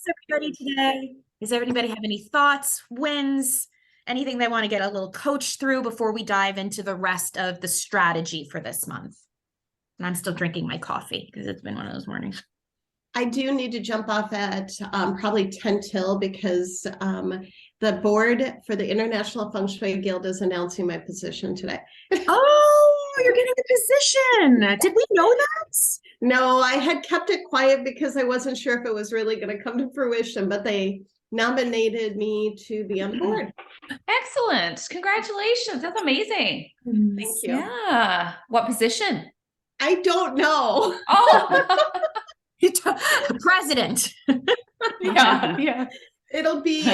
everybody today? Does everybody have any thoughts, wins, anything they want to get a little coach through before we dive into the rest of the strategy for this month? And I'm still drinking my coffee because it's been one of those mornings. I do need to jump off at probably 10 till because the board for the International Feng Shui Guild is announcing my position today. Oh, you're getting the position. Did we know that? No, I had kept it quiet because I wasn't sure if it was really going to come to fruition, but they nominated me to be on the board. Excellent. Congratulations. That's amazing. Thank you. Yeah. What position? I don't know. Oh, President. yeah. It'll be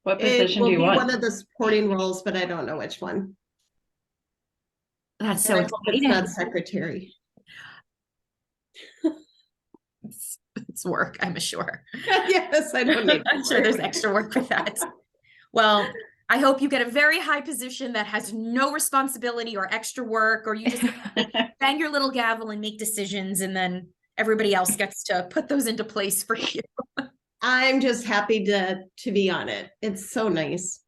What it position will do you be want? one of the supporting roles, but I don't know which one. That's so And I hope it's exciting. not secretary. It's work, I'm sure. Yes, I don't need I'm sure there's extra work with that. Well, I hope you get a very high position that has no responsibility or extra work, or you just bang your little gavel and make decisions, and then everybody else gets to put those into place for you. I'm just happy to be on it. It's so nice.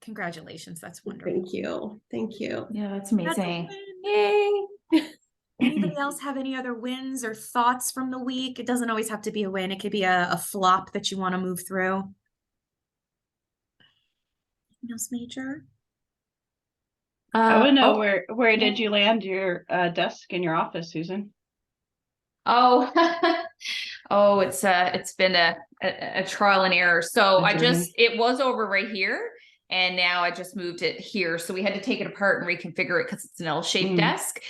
Congratulations, that's wonderful. Thank you. Thank you. Yeah, that's amazing. Yay. Anybody else have any other wins or thoughts from the week? It doesn't always have to be a win. It could be a flop that you want to move through. Anything else major? I want to know where did you land your desk in your office, Susan? Oh, it's been a trial and error. So it was over right here. And now I just moved it here. So we had to take it apart and reconfigure it because it's an L-shaped desk.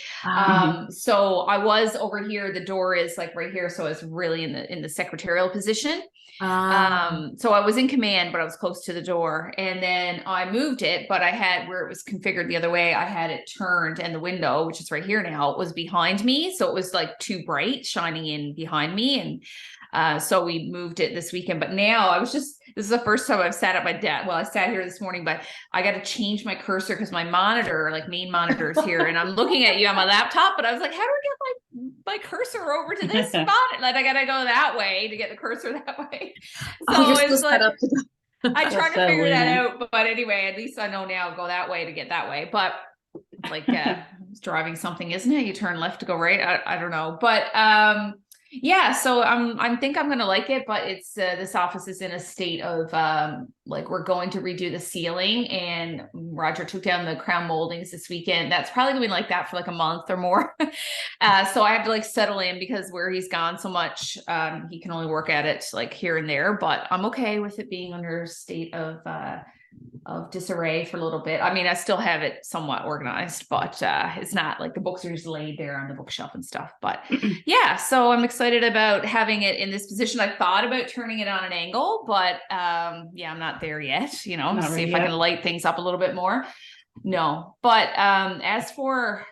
So I was over here. The door is like right here. So I was really in the secretarial position. So I was in command, but I was close to the door. And then I moved it, but I had where it was configured the other way, I had it turned, and the window, which is right here now, was behind me. So it was like too bright shining in behind me. And so we moved it this weekend, but now this is the first time I've sat at my desk. Well, I sat here this morning, but I got to change my cursor because my monitor, like main monitor, is here, and I'm looking at you on my laptop, but I was like, how do I get my cursor over to this spot? Like I got to go that way to get the cursor that way. So it's like, I tried to figure that out, but anyway, at least I know now go that way to get that way. But like it's driving something, isn't it? You turn left to go right. I don't know, but yeah, so I think I'm gonna like it, but it's this office is in a state of like we're going to redo the ceiling, and Roger took down the crown moldings this weekend. That's probably gonna be like that for like a month or more. So I have to like settle in because where he's gone so much, he can only work at it like here and there. But I'm okay with it being under a state of disarray for a little bit. I mean, I still have it somewhat organized, but it's not like the books are just laid there on the bookshelf and stuff. But yeah, so I'm excited about having it in this position. I thought about turning it on an angle, but yeah, I'm not there yet, see if I can light things up a little bit more. No, but as for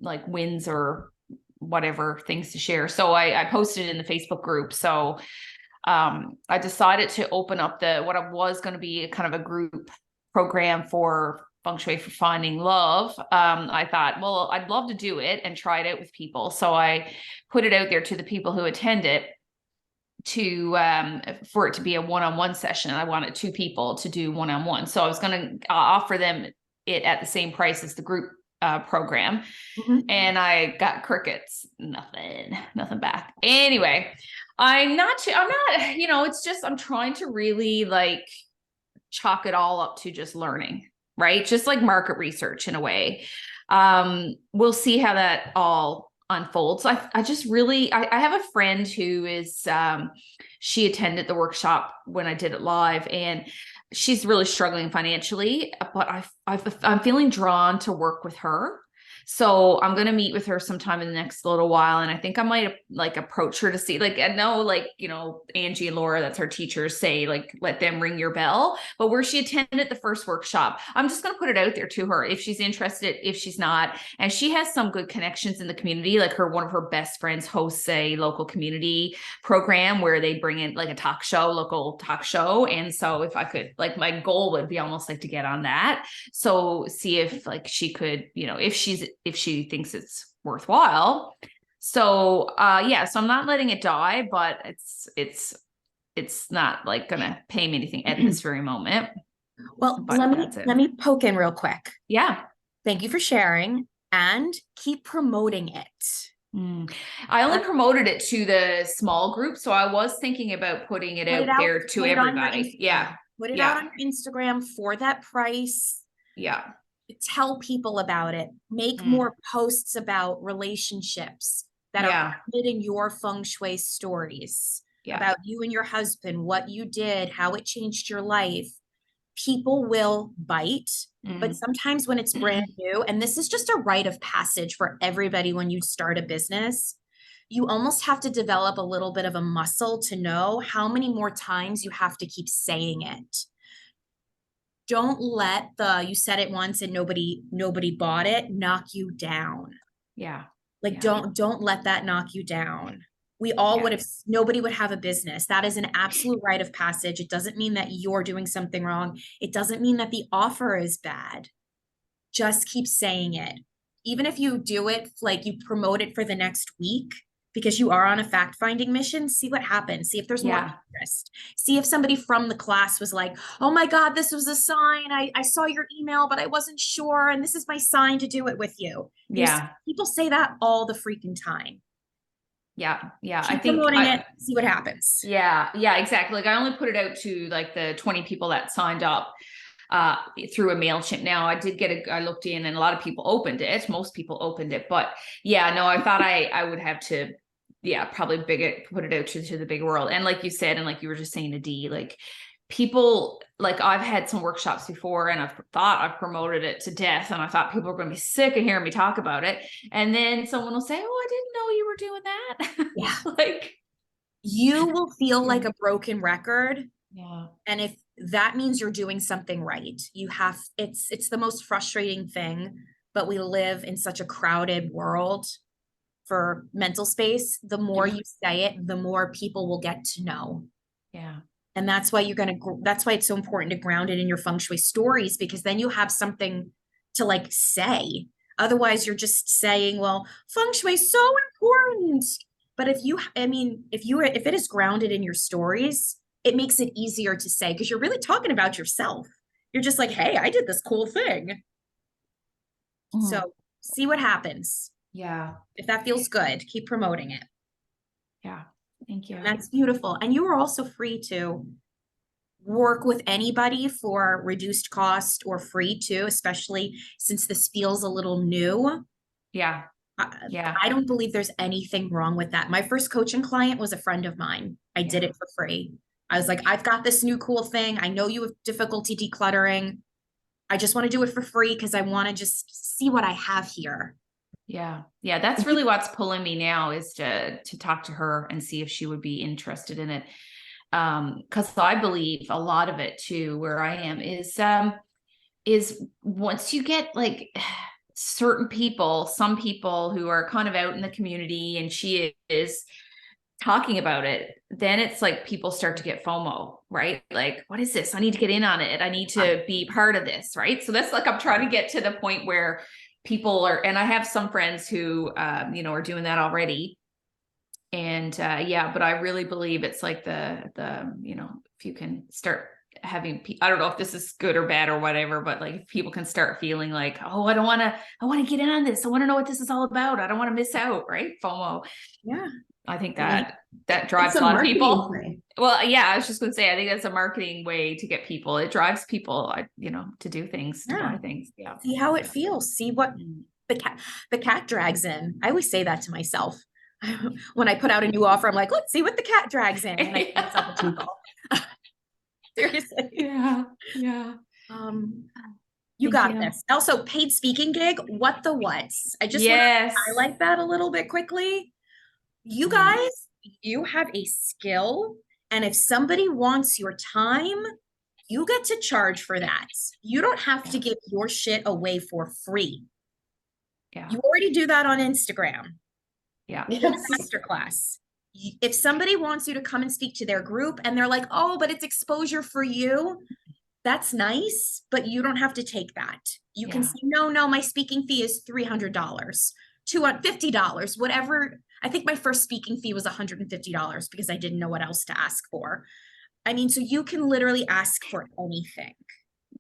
like wins or whatever things to share, so I posted it in the Facebook group. So I decided to open up what was going to be kind of a group program for Feng Shui for Finding Love. I thought, well, I'd love to do it and try it out with people. So I put it out there to the people who attend it for it to be a one-on-one session. I wanted 2 people to do one-on-one. So I was going to offer them it at the same price as the group program. And I got crickets, nothing back. Anyway, I'm not, it's just, I'm trying to really like chalk it all up to just learning, right? Just like market research in a way. We'll see how that all unfolds. I just really, I have a friend who is, she attended the workshop when I did it live, and she's really struggling financially, but I'm feeling drawn to work with her. So I'm going to meet with her sometime in the next little while. And I think I might like approach her to see, like, I know, like, Angie and Laura, that's our teachers, say, like, let them ring your bell. But where she attended the first workshop, I'm just going to put it out there to her if she's interested, if she's not. And she has some good connections in the community. Like one of her best friends hosts a local community program where they bring in like a local talk show. And so if I could, like, my goal would be almost like to get on that. So see if like she could, if she thinks it's worthwhile. So yeah, so I'm not letting it die, but it's it's not like gonna pay me anything at this very moment. Well, But that's it. let me poke in real quick. Yeah. Thank you for sharing and keep promoting it. I only promoted it to the small group, so I was thinking about putting it out there to put it on your everybody. Yeah. Put it Yeah. out on your Instagram for that price. Yeah. Tell people about it. Make more posts about relationships that are rooted in your feng shui stories, about you and your husband, what you did, how it changed your life. People will bite, but sometimes when it's brand new, and this is just a rite of passage for everybody when you start a business, you almost have to develop a little bit of a muscle to know how many more times you have to keep saying it. Don't let you said it once and nobody bought it, knock you down. Yeah. Like, don't let that knock you down. We all would have, nobody would have a business. That is an absolute rite of passage. It doesn't mean that you're doing something wrong. It doesn't mean that the offer is bad. Just keep saying it. Even if you do it, like you promote it for the next week, because you are on a fact-finding mission, see what happens. See if there's more interest. See if somebody from the class was like, oh my God, this was a sign. I saw your email, but I wasn't sure. And this is my sign to do it with you. People say that all the freaking time. Yeah. Yeah. Keep promoting it, see what happens. Yeah. Yeah, exactly. Like I only put it out to like the 20 people that signed up through a MailChimp. Now I did I looked in and a lot of people opened it. Most people opened it, but yeah, no, I thought I would have to, probably put it out to the big world. And like you said, and like you were just saying, Adi, like people, like I've had some workshops before and I've thought I've promoted it to death and I thought people were going to be sick of hearing me talk about it. And then someone will say, oh, I didn't know you were doing that. Yeah. Like you will feel like a broken record. Yeah. And if that means you're doing something right, it's the most frustrating thing, but we live in such a crowded world for mental space. The more you say it, the more people will get to know. Yeah. And that's why that's why it's so important to ground it in your feng shui stories, because then you have something to like say. Otherwise you're just saying, well, feng shui is so important. But if it is grounded in your stories, it makes it easier to say, because you're really talking about yourself. You're just like, hey, I did this cool thing. So see what happens. Yeah. If that feels good, keep promoting it. Yeah. Thank you. And that's beautiful. And you are also free to work with anybody for reduced cost or free too, especially since this feels a little new. Yeah. I don't believe there's anything wrong with that. My first coaching client was a friend of mine. I did it for free. I was like, I've got this new cool thing. I know you have difficulty decluttering. I just want to do it for free because I want to just see what I have here. Yeah. Yeah. That's really what's pulling me now, is to talk to her and see if she would be interested in it. Cause I believe a lot of it too, where I am is once you get like certain people, some people who are kind of out in the community and she is talking about it, then it's like people start to get FOMO, right? Like, what is this? I need to get in on it. I need to be part of this, right? So that's like, I'm trying to get to the point where people are, and I have some friends who, are doing that already. And but I really believe it's like the if you can start having, I don't know if this is good or bad or whatever, but like if people can start feeling like, oh, I want to get in on this. I want to know what this is all about. I don't want to miss out, right? FOMO. Yeah. I think that drives a lot of people. Well, yeah, I was just going to say, I think that's a marketing way to get people. It drives people, to do things, to buy things. Yeah. See how it feels. See what the cat drags in. I always say that to myself. When I put out a new offer, I'm like, let's see what the cat drags in. And I give myself a tinkle. Seriously. Yeah. Yeah. You got this. Also, paid speaking gig. What the whats? I just want to highlight that a little bit quickly. You guys, you have a skill, and if somebody wants your time, you get to charge for that. You don't have to give your shit away for free. Yeah. You already do that on Instagram. Yeah. Masterclass. If somebody wants you to come and speak to their group and they're like, oh, but it's exposure for you, that's nice, but you don't have to take that. You can say, no, my speaking fee is $300, $250, whatever. I think my first speaking fee was $150 because I didn't know what else to ask for. I mean, so you can literally ask for anything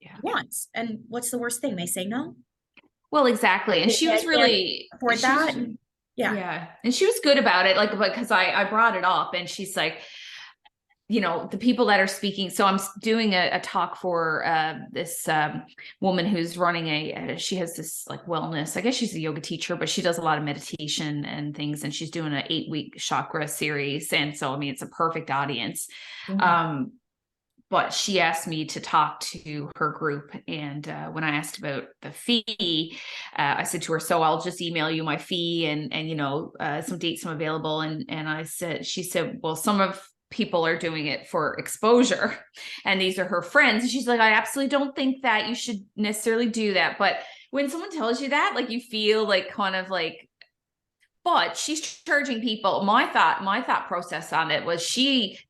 Yeah. you want. And what's the worst thing? They say no. Well, exactly. And she was really afford she that. was- Yeah. Yeah. And she was good about it. Like, because I brought it up and she's like, you know, the people that are speaking. So I'm doing a talk for this woman who's running she has this like wellness, I guess she's a yoga teacher, but she does a lot of meditation and things. And she's doing an 8-week chakra series. And so, I mean, it's a perfect audience. Mhm. But she asked me to talk to her group. And when I asked about the fee, I said to her, so I'll just email you my fee and you know, some dates I'm available. And she said, well, some of people are doing it for exposure and these are her friends. And she's like, I absolutely don't think that you should necessarily do that. But when someone tells you that, like you feel like kind of like, but she's charging people. My thought process on it was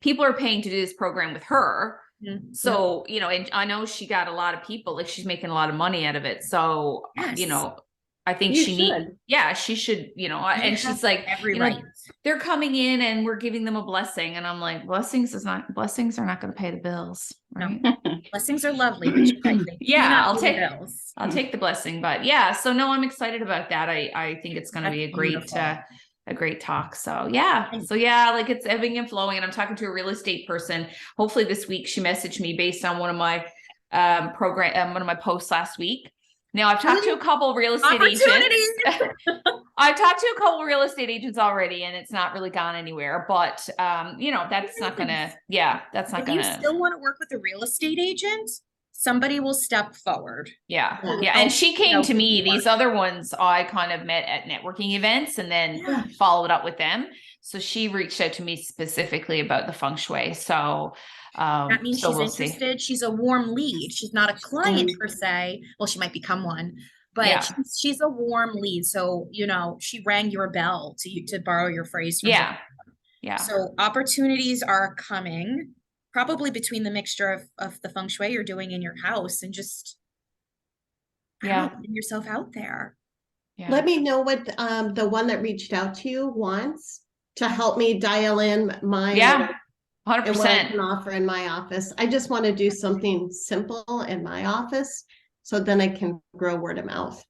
people are paying to do this program with her. Mhm. So, you know, and I know she got a lot of people, like she's making a lot of money out of it. So, Yes. you know, I think You she should, you know, You and have she's like, every you know, right. they're coming in and we're giving them a blessing. And I'm like, blessings are not going to pay the bills. No. Right. Blessings are lovely, but you're right, they Yeah, cannot I'll pay the take- bills. I'll take the blessing, but yeah, so no, I'm excited about that. I think it's going to be That's beautiful. a great talk. So yeah, like it's ebbing and flowing, and I'm talking to a real estate person. Hopefully this week she messaged me based on one of my one of my posts last week. Now I've talked to a couple real estate agents. I've talked to a couple real estate agents already, and it's not really gone anywhere. But you know, that's not gonna. Yeah, that's not If gonna. you still want to work with a real estate agent, somebody will step forward. Yeah. Yeah. Yeah. And she came No, to me. people These other ones I kind of met at networking events and then Yeah. followed up with them. So she reached out to me specifically about the feng shui. So That means so she's we'll see. interested. She's a warm lead. She's not a client per se. Well, she might become one, but Yeah. she's a warm lead. So, you know, she rang your bell to borrow your phrase from Yeah. Yeah. So opportunities are coming, probably between the mixture of the feng shui you're doing in your house and just I don't know, putting yourself out there. Yeah. Let me know what the one that reached out to you wants to help me dial in my Yeah. and what I 100%. can offer in my office. I just want to do something simple in my office so then I can grow word of mouth.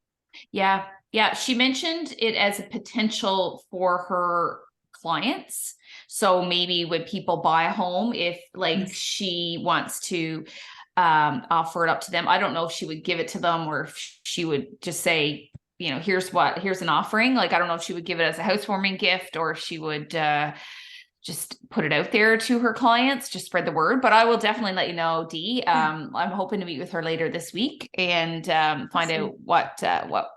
Yeah. Yeah. She mentioned it as a potential for her clients. So maybe when people buy a home, if like Yes. she wants to offer it up to them, I don't know if she would give it to them or if she would just say, you know, here's an offering. Like, I don't know if she would give it as a housewarming gift or if she would just put it out there to her clients, just spread the word. But I will definitely let you know, Dee. I'm hoping to meet with her later this week and find out what,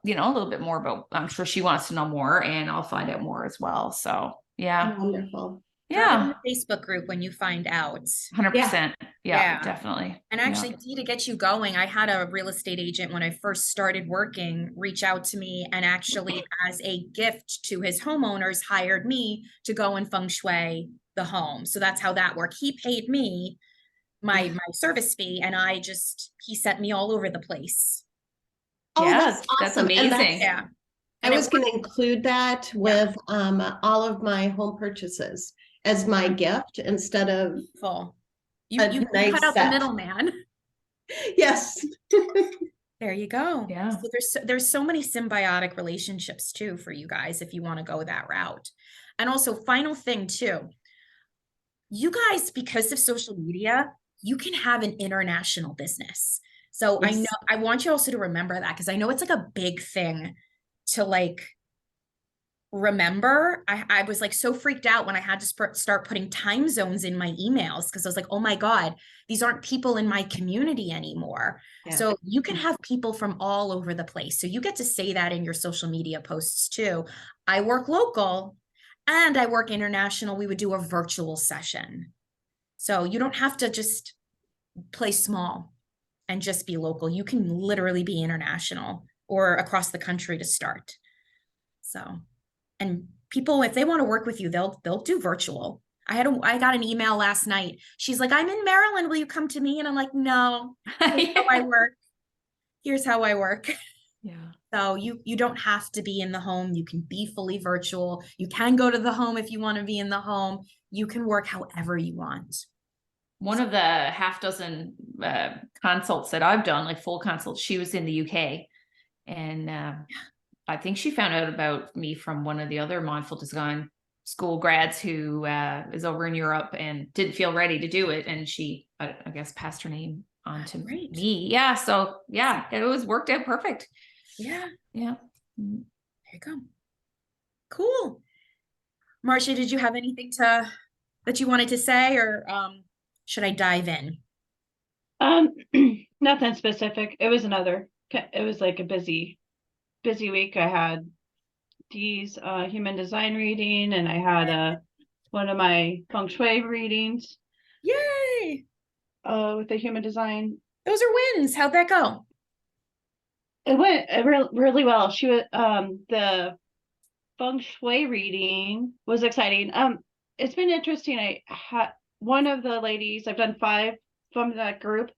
you know, a little bit more about, I'm sure she wants to know more and I'll find out more as well. So yeah. Wonderful. Drop it in Yeah. the Facebook group when you find out. 100%. Yeah, Yeah. definitely. And actually, Dee, to get you going, I had a real estate agent when I first started working reach out to me and actually, as a gift to his homeowners, hired me to go and feng shui the home. So that's how that worked. He paid me my service fee, and he sent me all over the place. Oh, Yes, that's that's awesome. And amazing. Yeah. I was going to include that with all of my home purchases as my gift instead of Full. A You nice cut out set. the middleman. yes. There you go. Yeah. So there's so many symbiotic relationships too for you guys if you want to go that route. And also, final thing too, you guys, because of social media, you can have an international business. So I Yes. know I want you also to remember that because I know it's like a big thing to like remember. I was like so freaked out when I had to start putting time zones in my emails because I was like, oh my God, these aren't people in my community anymore. Yeah. So you can have people from all over the place. So you get to say that in your social media posts too. I work local and I work international. We would do a virtual session. So you don't have to just play small and just be local. You can literally be international or across the country to start. So, and people, if they want to work with you, they'll do virtual. I got an email last night. She's like, I'm in Maryland. Will you come to me? And I'm like, no, here's how I work. Here's how I work. Yeah. So you don't have to be in the home. You can be fully virtual. You can go to the home if you want to be in the home. You can work however you want. One of the half dozen consults that I've done, like full consults, she was in the UK. And I think she found out about me from one of the other mindful design school grads who is over in Europe and didn't feel ready to do it. And she, I guess, passed her name on to me. Yeah. So yeah, it was worked out perfect. Yeah. Yeah. There you go. Cool. Marcia, did you have anything that you wanted to say, or should I dive in? Nothing specific. It was like a busy week. I had Dee's human design reading, and I had one of my feng shui readings. Yay! With the human design. Those are wins. How'd that go? It went really well. She was the feng shui reading was exciting. It's been interesting. I had one of the ladies, I've done 5 from that group.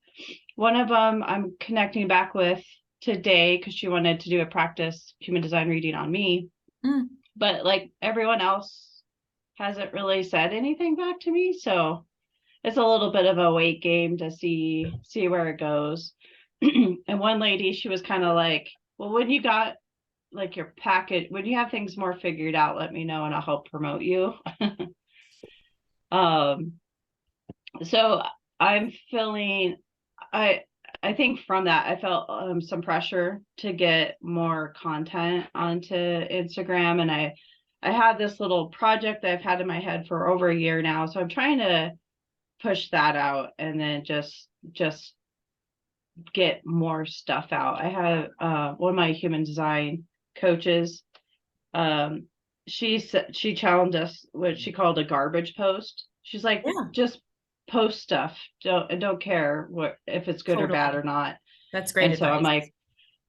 One of them I'm connecting back with today because she wanted to do a practice human design reading on me. But like everyone else hasn't really said anything back to me, so it's a little bit of a wait game to see where it goes. And one lady, she was kind of like, well, when you got like your packet, when you have things more figured out, let me know and I'll help promote you. So I'm feeling, I think from that, I felt some pressure to get more content onto Instagram. And I had this little project that I've had in my head for over a year now. So I'm trying to push that out and then just get more stuff out. I have one of my human design coaches. She challenged us what she called a garbage post. She's like, just post stuff. Don't care what if it's good or bad or not. That's great. And so I'm like,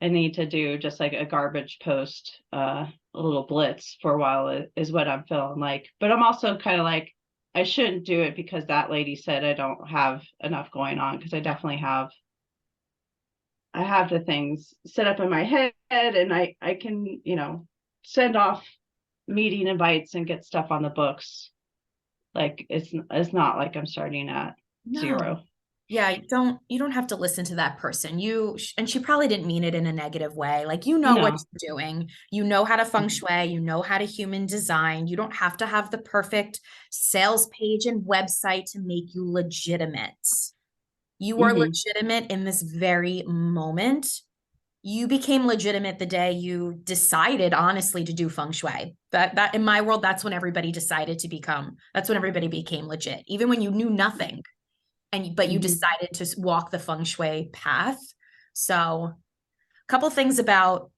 I need to do just like a garbage post, a little blitz for a while is what I'm feeling like. But I'm also kind of like, I shouldn't do it because that lady said I don't have enough going on, because I definitely have. I have the things set up in my head, and I can, send off meeting invites and get stuff on the books. Like it's not like I'm starting at zero. Yeah, you don't have to listen to that person. And she probably didn't mean it in a negative way. Like, what you're doing. You know how to feng shui, you know how to human design. You don't have to have the perfect sales page and website to make you legitimate. You are legitimate in this very moment. You became legitimate the day you decided honestly to do feng shui. That in my world, that's when everybody decided to that's when everybody became legit. Even when you knew nothing. But you decided to walk the feng shui path. So a couple things about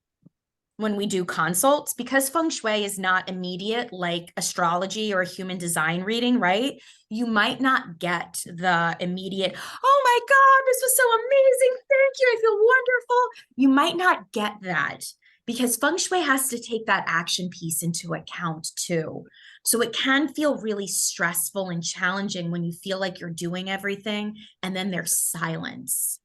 when we do consults, because feng shui is not immediate like astrology or a human design reading, right? You might not get the immediate, oh my God, this was so amazing. Thank you. I feel wonderful. You might not get that because feng shui has to take that action piece into account too. So it can feel really stressful and challenging when you feel like you're doing everything and then there's silence.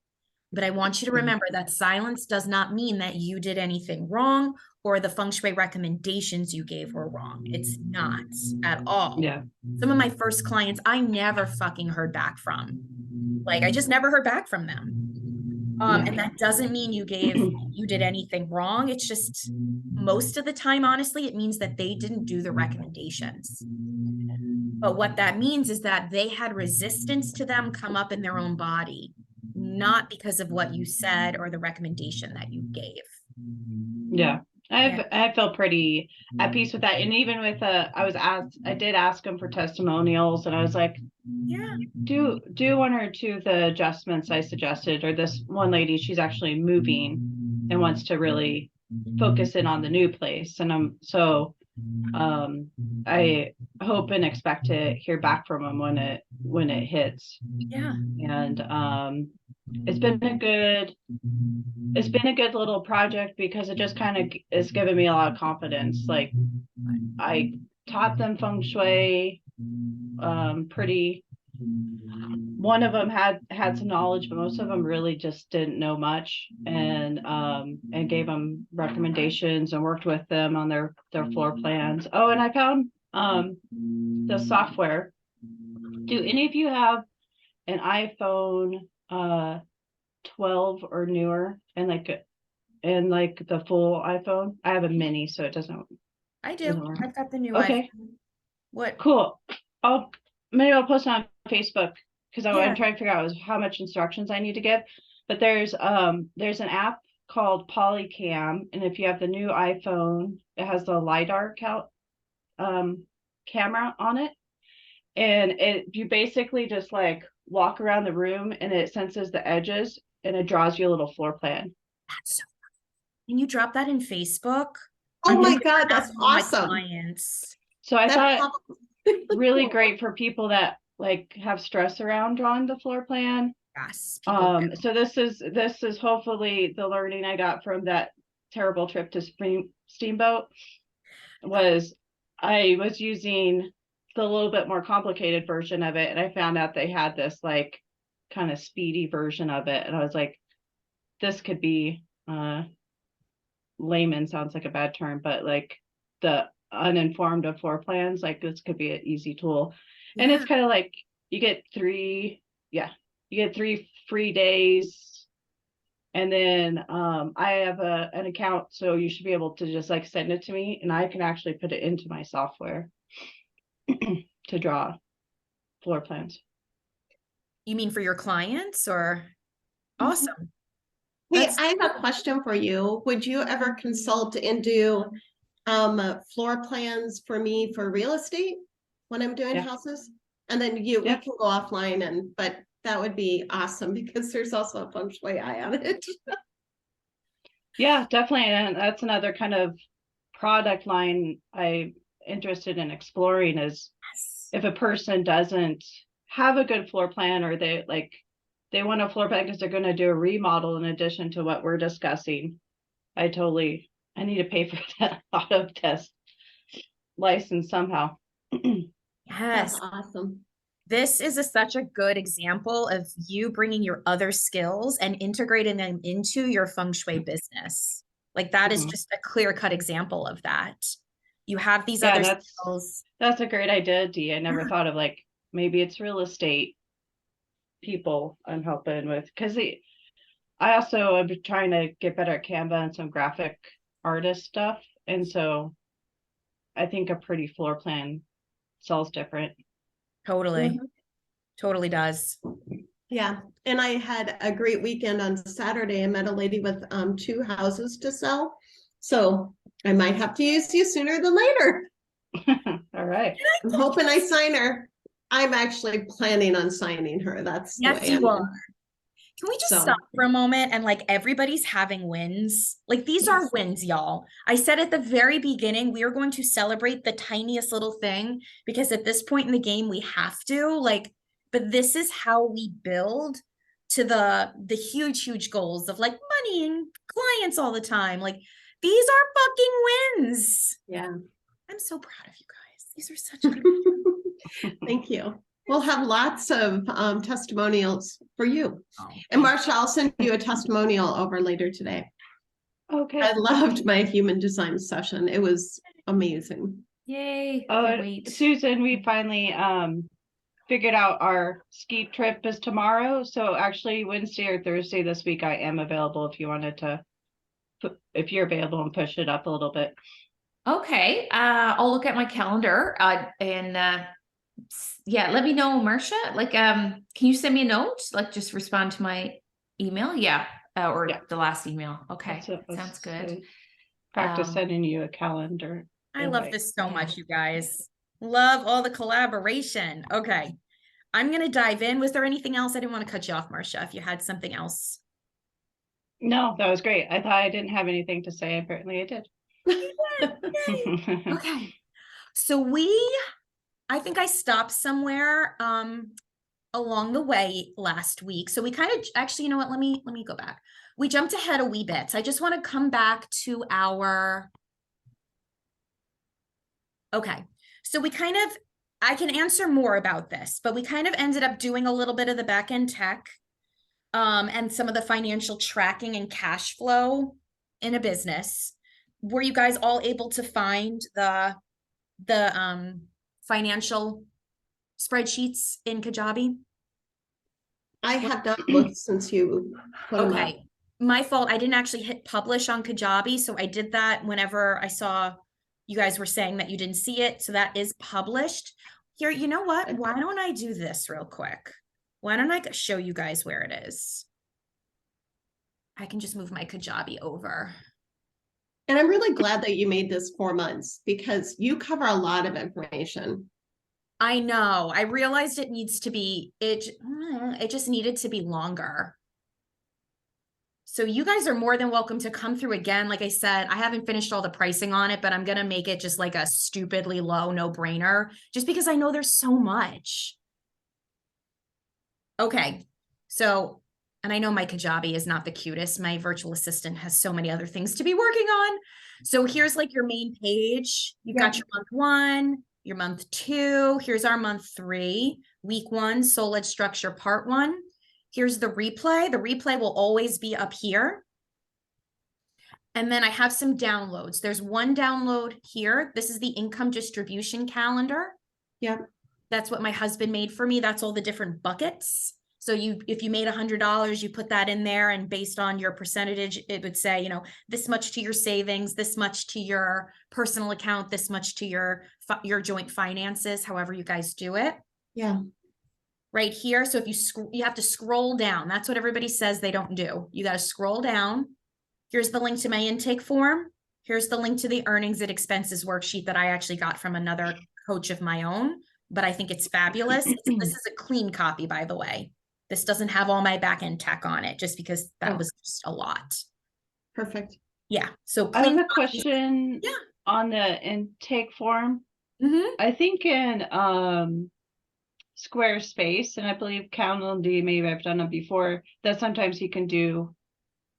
But I want you to remember that silence does not mean that you did anything wrong or the feng shui recommendations you gave were wrong. It's not at all. Yeah. Some of my first clients, I never fucking heard back from. Like, I just never heard back from them. And that doesn't mean you did anything wrong. It's just most of the time, honestly, it means that they didn't do the recommendations. But what that means is that they had resistance to them come up in their own body, not because of what you said or the recommendation that you gave. Yeah. I felt pretty at peace with that. And even with I did ask them for testimonials, and I was like, do one or two of the adjustments I suggested. Or this one lady, she's actually moving and wants to really focus in on the new place. And I hope and expect to hear back from them when it hits. Yeah. And it's been a good little project because it just kind of is giving me a lot of confidence. Like one of them had some knowledge, but most of them really just didn't know much, and gave them recommendations and worked with them on their floor plans. Oh, and I found the software. Do any of you have an iPhone 12 or newer, and like the full iPhone? I have a mini, so it doesn't. I do. Mhm. I've got the new Okay. iPhone. What? Cool. Maybe I'll post it on Facebook, because I Yeah. want to try and figure out how much instructions I need to give. But there's an app called Polycam, and if you have the new iPhone, it has the LiDAR camera on it, and you basically just like walk around the room, and it senses the edges, and it draws you a little floor plan. That's so funny. Can you drop that in Facebook? Oh my Mhm. God, that's All my awesome. clients. So I That thought really great for people that like have stress around drawing the floor plan. Yes. People do. So this is hopefully the learning I got from that terrible trip to Steamboat. I was using the little bit more complicated version of it, and I found out they had this like kind of speedy version of it, and I was like, this could be layman sounds like a bad term, but like the uninformed of floor plans, like this could be an easy tool. And it's kind of like you get 3 free days, and then I have an account, so you should be able to just like send it to me, and I can actually put it into my software to draw floor plans. You mean for your clients or? Mhm. Awesome. Hey, That's- I have a question for you. Would you ever consult and do floor plans for me for real estate when I'm doing Yeah. houses? And then we Yeah. can go offline, but that would be awesome because there's also a feng shui eye on it. Yeah, definitely. And that's another kind of product line I'm interested in exploring, is if a person doesn't have a good floor plan, or they want a floor plan because they're going to do a remodel in addition to what we're discussing, I need to pay for that auto test license somehow. Yes. That's awesome. This is such a good example of you bringing your other skills and integrating them into your feng shui business. Like that is Mhm. just a clear-cut example of that. You have these Yeah, other skills. that's a great idea, Dee. I never thought of like, maybe it's real estate people I'm helping with, because I also am trying to get better at Canva and some graphic artist stuff, and so I think a pretty floor plan sells different. Totally. Mhm. Totally does. Yeah, and I had a great weekend on Saturday. I met a lady with 2 houses to sell. So I might have to use you sooner than later. All right. I'm hoping I sign her. I'm actually planning on signing her. That's the Yes, way you I'm- are. Can we just So- stop for a moment and like everybody's having wins? Like these are Yes. wins, y'all. I said at the very beginning, we are going to celebrate the tiniest little thing because at this point in the game, we have to but this is how we build to the huge goals of like money and clients all the time. Like these are fucking wins. Yeah. I'm so proud of you guys. These are such good. Thank you. We'll have lots of testimonials for you. Oh, And Marsha, I'll send you a testimonial over later today. Okay. I loved my human design session. It was amazing. yay. Oh, Can't wait. Susan, we finally figured out our ski trip is tomorrow. So actually Wednesday or Thursday this week I am available if you wanted to if you're available, and push it up a little bit. Okay. I'll look at my calendar and yeah, let me know, Marcia. Like, can you send me a note? Like, just respond to my email. Yeah. Or Yeah. the last email. Okay. That's Sounds good. Practice Um, sending you a calendar. I love invite. this so Okay. much, you guys. Love all the collaboration. Okay. I'm going to dive in. Was there anything else? I didn't want to cut you off, Marcia, if you had something else. No, that was great. I thought I didn't have anything to say. Apparently I did. Okay. So I think I stopped somewhere along the way last week. So we kind of actually, you know what? Let me go back. We jumped ahead a wee bit. So I just want to come back to our Okay. So we kind of I can answer more about this, but we kind of ended up doing a little bit of the back end tech, and some of the financial tracking and cash flow in a business. Were you guys all able to find the financial spreadsheets in Kajabi? I have not looked since you put them up. Okay, my fault. I didn't actually hit publish on Kajabi, so I did that whenever I saw you guys were saying that you didn't see it. So that is published. Here, you know what? Why don't I do this real quick? Why don't I show you guys where it is? I can just move my Kajabi over. And I'm really glad that you made this 4 months because you cover a lot of information. I know. I realized it needs to be, it just needed to be longer. So you guys are more than welcome to come through again. Like I said, I haven't finished all the pricing on it, but I'm going to make it just like a stupidly low no-brainer just because I know there's so much. Okay. So, and I know my Kajabi is not the cutest. My virtual assistant has so many other things to be working on. So here's like your main page. You've got your month 1, your month 2. Here's our month 3, week 1, solid structure part 1. Here's the replay. The replay will always be up here. And then I have some downloads. There's one download here. This is the income distribution calendar. Yep. That's what my husband made for me. That's all the different buckets. So if you made $100, you put that in there, and based on your percentage, it would say, you know, this much to your savings, this much to your personal account, this much to your joint finances, however you guys do it. Yeah. Right here. So if you have to scroll down. That's what everybody says they don't do. You got to scroll down. Here's the link to my intake form. Here's the link to the earnings and expenses worksheet that I actually got from another coach of my own, but I think it's fabulous. This is a clean copy, by the way. This doesn't have all my back end tech on it just because that was just a lot. Perfect. Yeah. So I have clean a question Yeah. on the intake form. Mhm. I think in Squarespace, and I believe Calendly, maybe I've done it before, that sometimes you can do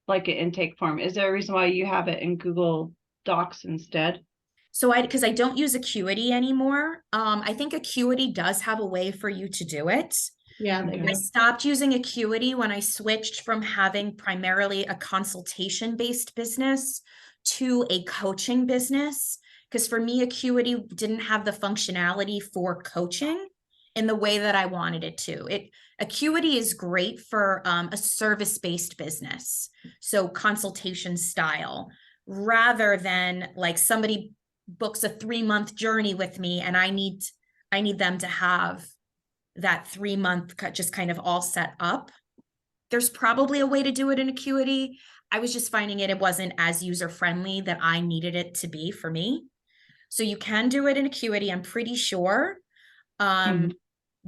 like an intake form. Is there a reason why you have it in Google Docs instead? So because I don't use Acuity anymore. I think Acuity does have a way for you to do it. Yeah. Okay. I stopped using Acuity when I switched from having primarily a consultation-based business to a coaching business. Because for me, Acuity didn't have the functionality for coaching in the way that I wanted it to. Acuity is great for a service-based business, so consultation style, rather than like somebody books a 3-month journey with me and I need them to have that 3-month just kind of all set up. There's probably a way to do it in Acuity. I was just finding it wasn't as user-friendly that I needed it to be for me. So you can do it in Acuity, I'm pretty sure.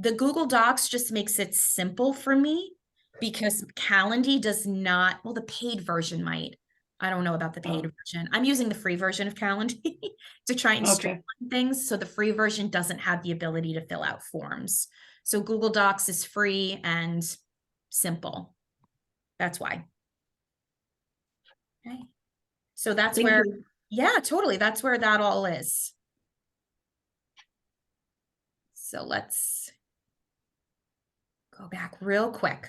The Google Docs just makes it simple for me because Calendly does not, well, the paid version might. I don't know about the paid version. I'm using the free version of Calendly to try and streamline things. So the free version doesn't have the ability to fill out forms. So Google Docs is free and simple. That's why. Okay. So that's Thank where, you. yeah, totally. That's where that all is. So let's go back real quick.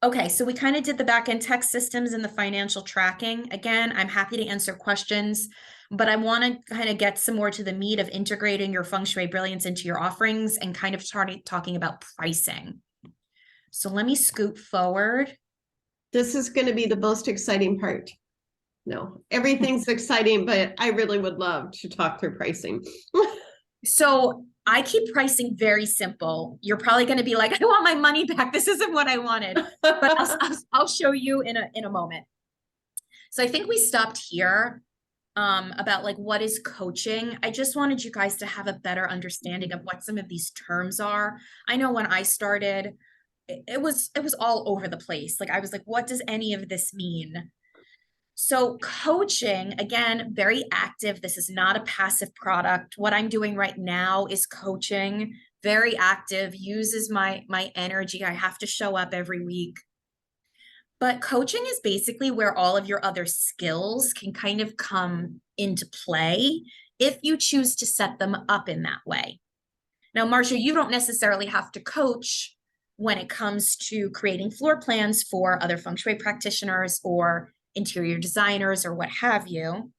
Okay, so we kind of did the back-end tech systems and the financial tracking. Again, I'm happy to answer questions, but I want to kind of get some more to the meat of integrating your Feng Shui brilliance into your offerings and kind of starting talking about pricing. So let me scoot forward. This is going to be the most exciting part. No, everything's exciting, but I really would love to talk through pricing. So I keep pricing very simple. You're probably going to be like, I want my money back. This isn't what I wanted, but I'll show you in a moment. So I think we stopped here about like, what is coaching? I just wanted you guys to have a better understanding of what some of these terms are. I know when I started, it was all over the place. Like I was like, what does any of this mean? So coaching, again, very active. This is not a passive product. What I'm doing right now is coaching, very active, uses my energy. I have to show up every week. But coaching is basically where all of your other skills can kind of come into play if you choose to set them up in that way. Now, Marcia, you don't necessarily have to coach when it comes to creating floor plans for other feng shui practitioners or interior designers or what have you.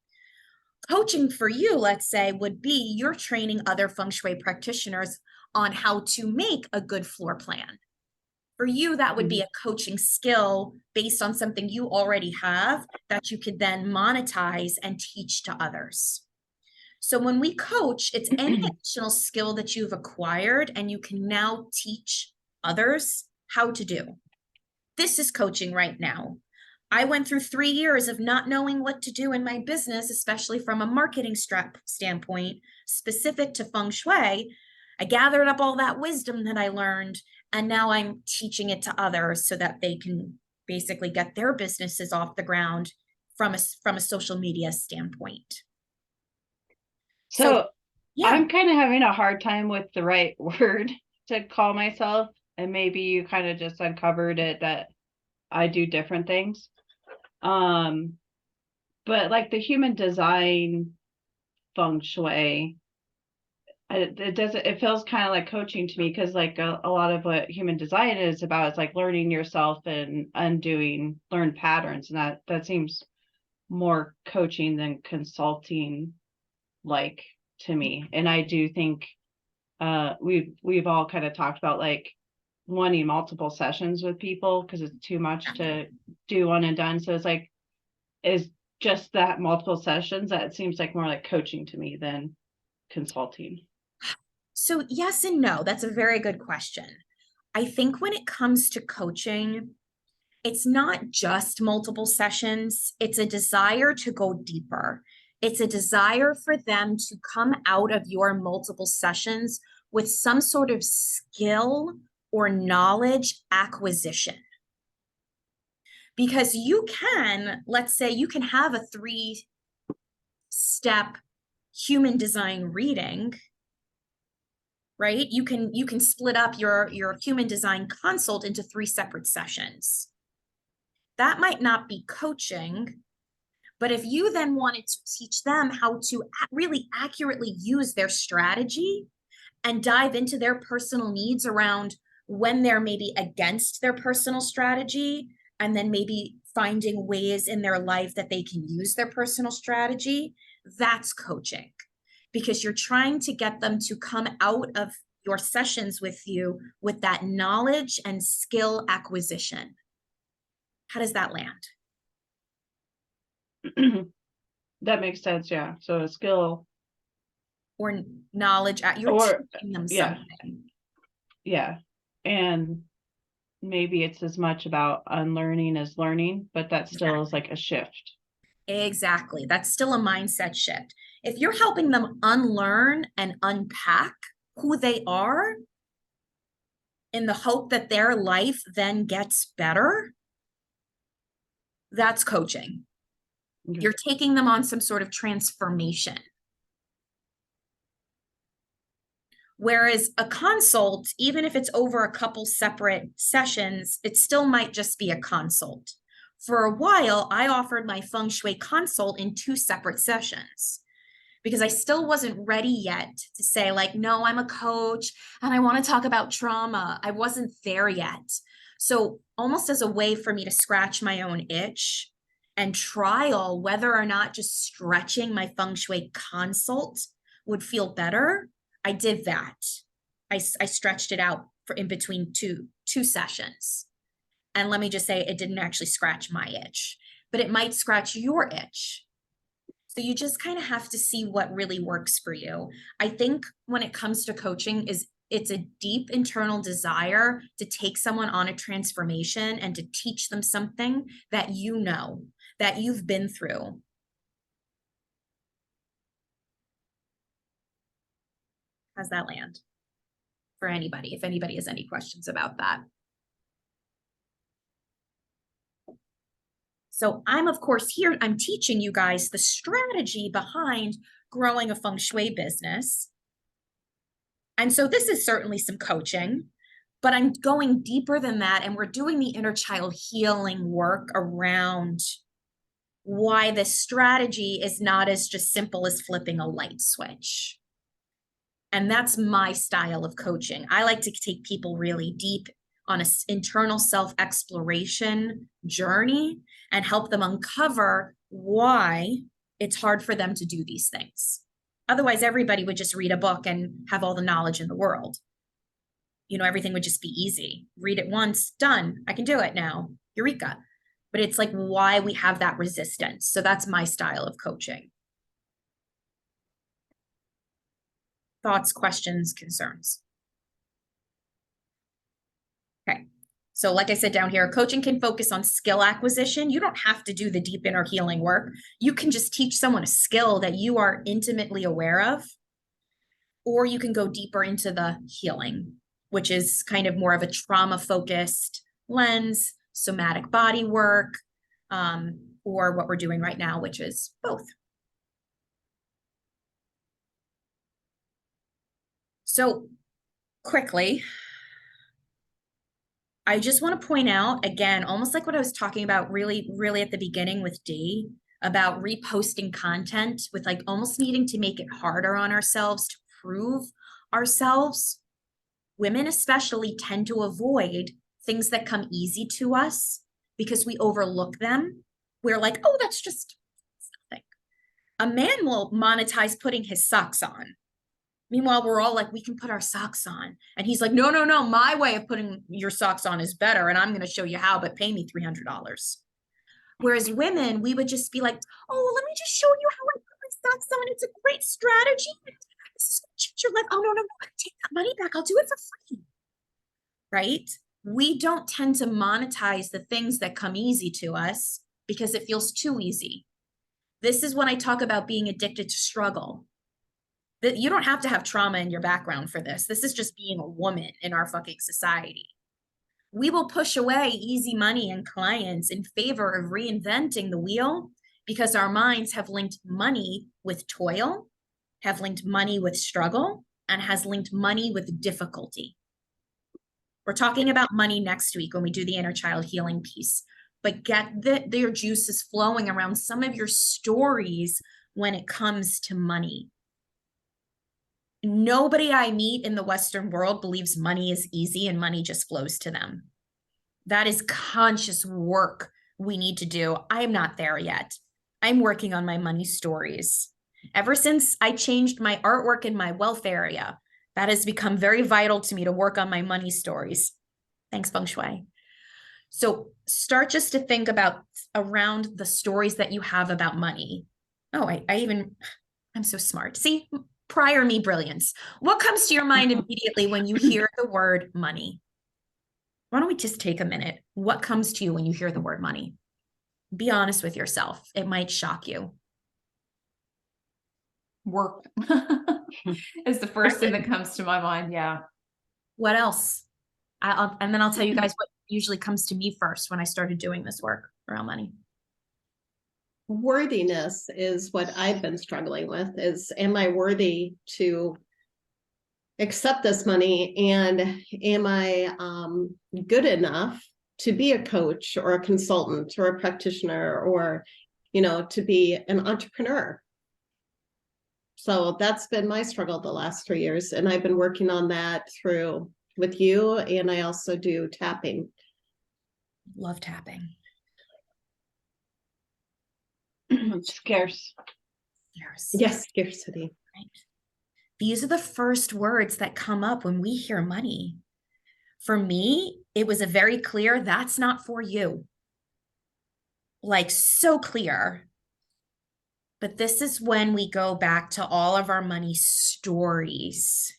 Coaching for you, let's say, would be you're training other feng shui practitioners on how to make a good floor plan. For you, that would be a coaching skill based on something you already have that you could then monetize and teach to others. So when we coach, it's any additional skill that you've acquired and you can now teach others how to do. This is coaching right now. I went through 3 years of not knowing what to do in my business, especially from a marketing standpoint, specific to feng shui. I gathered up all that wisdom that I learned, and now I'm teaching it to others so that they can basically get their businesses off the ground from a social media standpoint. So yeah, I'm kind of having a hard time with the right word to call myself, and maybe you kind of just uncovered it that I do different things. But like the human design feng shui, it feels kind of like coaching to me, because like a lot of what human design is about is like learning yourself and learn patterns, and that seems more coaching than consulting like to me. And I do think we've all kind of talked about like wanting multiple sessions with people because it's too much to do one and done. So it's like, is just that multiple sessions, that seems like more like coaching to me than consulting. So yes and no. That's a very good question. I think when it comes to coaching, it's not just multiple sessions. It's a desire to go deeper. It's a desire for them to come out of your multiple sessions with some sort of skill or knowledge acquisition. Because you can, let's say you can have a 3-step human design reading, right? You can split up your human design consult into 3 separate sessions. That might not be coaching, but if you then wanted to teach them how to really accurately use their strategy and dive into their personal needs around when they're maybe against their personal strategy, and then maybe finding ways in their life that they can use their personal strategy, that's coaching. Because you're trying to get them to come out of your sessions with you with that knowledge and skill acquisition. How does that land? That makes sense. Yeah. So a skill or knowledge at you're or teaching them yeah. something. Yeah. And maybe it's as much about unlearning as learning, but that still is like a shift. Exactly. That's still a mindset shift. If you're helping them unlearn and unpack who they are in the hope that their life then gets better, that's coaching. Okay. You're taking them on some sort of transformation. Whereas a consult, even if it's over a couple separate sessions, it still might just be a consult. For a while, I offered my feng shui consult in 2 separate sessions because I still wasn't ready yet to say like, no, I'm a coach and I want to talk about trauma. I wasn't there yet. So almost as a way for me to scratch my own itch and trial whether or not just stretching my feng shui consult would feel better, I did that. I stretched it out for in between two sessions. And let me just say, it didn't actually scratch my itch, but it might scratch your itch. So you just kind of have to see what really works for you. I think when it comes to coaching, it's a deep internal desire to take someone on a transformation and to teach them something that you know, that you've been through. How's that land for anybody? If anybody has any questions about that. So I'm, of course, here, I'm teaching you guys the strategy behind growing a feng shui business. And so this is certainly some coaching, but I'm going deeper than that. And we're doing the inner child healing work around why this strategy is not as just simple as flipping a light switch. And that's my style of coaching. I like to take people really deep on an internal self-exploration journey and help them uncover why it's hard for them to do these things. Otherwise, everybody would just read a book and have all the knowledge in the world. You know, everything would just be easy. Read it once, done. I can do it now. Eureka. But it's like why we have that resistance. So that's my style of coaching. Thoughts, questions, concerns? Okay. So like I said down here, coaching can focus on skill acquisition. You don't have to do the deep inner healing work. You can just teach someone a skill that you are intimately aware of, or you can go deeper into the healing, which is kind of more of a trauma-focused lens, somatic body work, or what we're doing right now, which is both. So quickly, I just want to point out, again, almost like what I was talking about really at the beginning with Dee, about reposting content with like almost needing to make it harder on ourselves to prove ourselves. Women especially tend to avoid things that come easy to us because we overlook them. We're like, oh, that's just something. A man will monetize putting his socks on. Meanwhile, we're all like, we can put our socks on. And he's like, no, my way of putting your socks on is better. And I'm going to show you how, but pay me $300. Whereas women, we would just be like, oh, let me just show you how I put my socks on. It's a great strategy. This is going to change your life. Oh, no, take that money back. I'll do it for free. Right? We don't tend to monetize the things that come easy to us because it feels too easy. This is when I talk about being addicted to struggle. That you don't have to have trauma in your background for this. This is just being a woman in our fucking society. We will push away easy money and clients in favor of reinventing the wheel because our minds have linked money with toil, have linked money with struggle, and has linked money with difficulty. We're talking about money next week when we do the inner child healing piece, but get your juices flowing around some of your stories when it comes to money. Nobody I meet in the Western world believes money is easy and money just flows to them. That is conscious work we need to do. I am not there yet. I'm working on my money stories. Ever since I changed my artwork in my wealth area, that has become very vital to me to work on my money stories. Thanks, Feng Shui. So start just to think about around the stories that you have about money. Oh, I'm so smart. See? Prior me brilliance. What comes to your mind immediately when you hear the word money? Why don't we just take a minute? What comes to you when you hear the word money? Be honest with yourself. It might shock you. Work is the first thing that comes to my mind. Yeah. What else? And then I'll tell you guys what usually comes to me first when I started doing this work around money. Worthiness is what I've been struggling with is, am I worthy to accept this money? And am I good enough to be a coach or a consultant or a practitioner or, to be an entrepreneur? So that's been my struggle the last 3 years. And I've been working on that with you. And I also do tapping. Love tapping. Scarce. Yes, scarcity. Right. These are the first words that come up when we hear money. For me, it was a very clear, that's not for you. Like so clear. But this is when we go back to all of our money stories.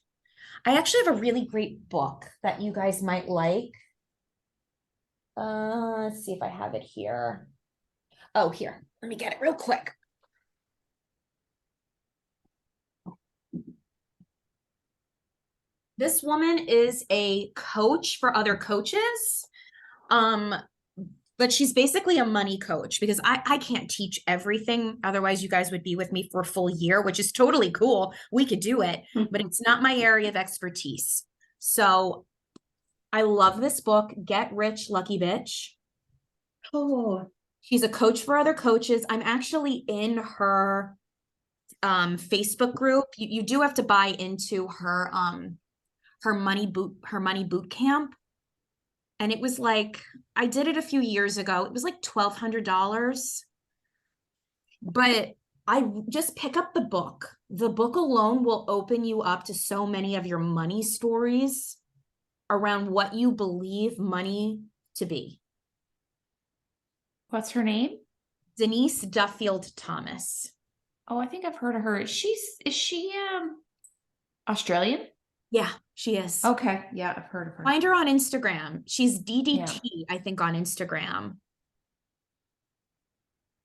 I actually have a really great book that you guys might like. Let's see if I have it here. Oh, here. Let me get it real quick. This woman is a coach for other coaches. But she's basically a money coach because I can't teach everything. Otherwise, you guys would be with me for a full year, which is totally cool. We could do it, but it's not my area of expertise. So I love this book, Get Rich, Lucky Bitch. Oh, She's a coach for other coaches. I'm actually in her Facebook group. You do have to buy into her money boot camp. And it was like, I did it a few years ago. It was like $1,200. But I just pick up the book. The book alone will open you up to so many of your money stories around what you believe money to be. What's her name? Denise Duffield Thomas. Oh, I think I've heard of her. Is she Australian? Yeah, she is. Okay. Yeah, I've heard of her. Find her on Instagram. She's DDT, I think, on Instagram.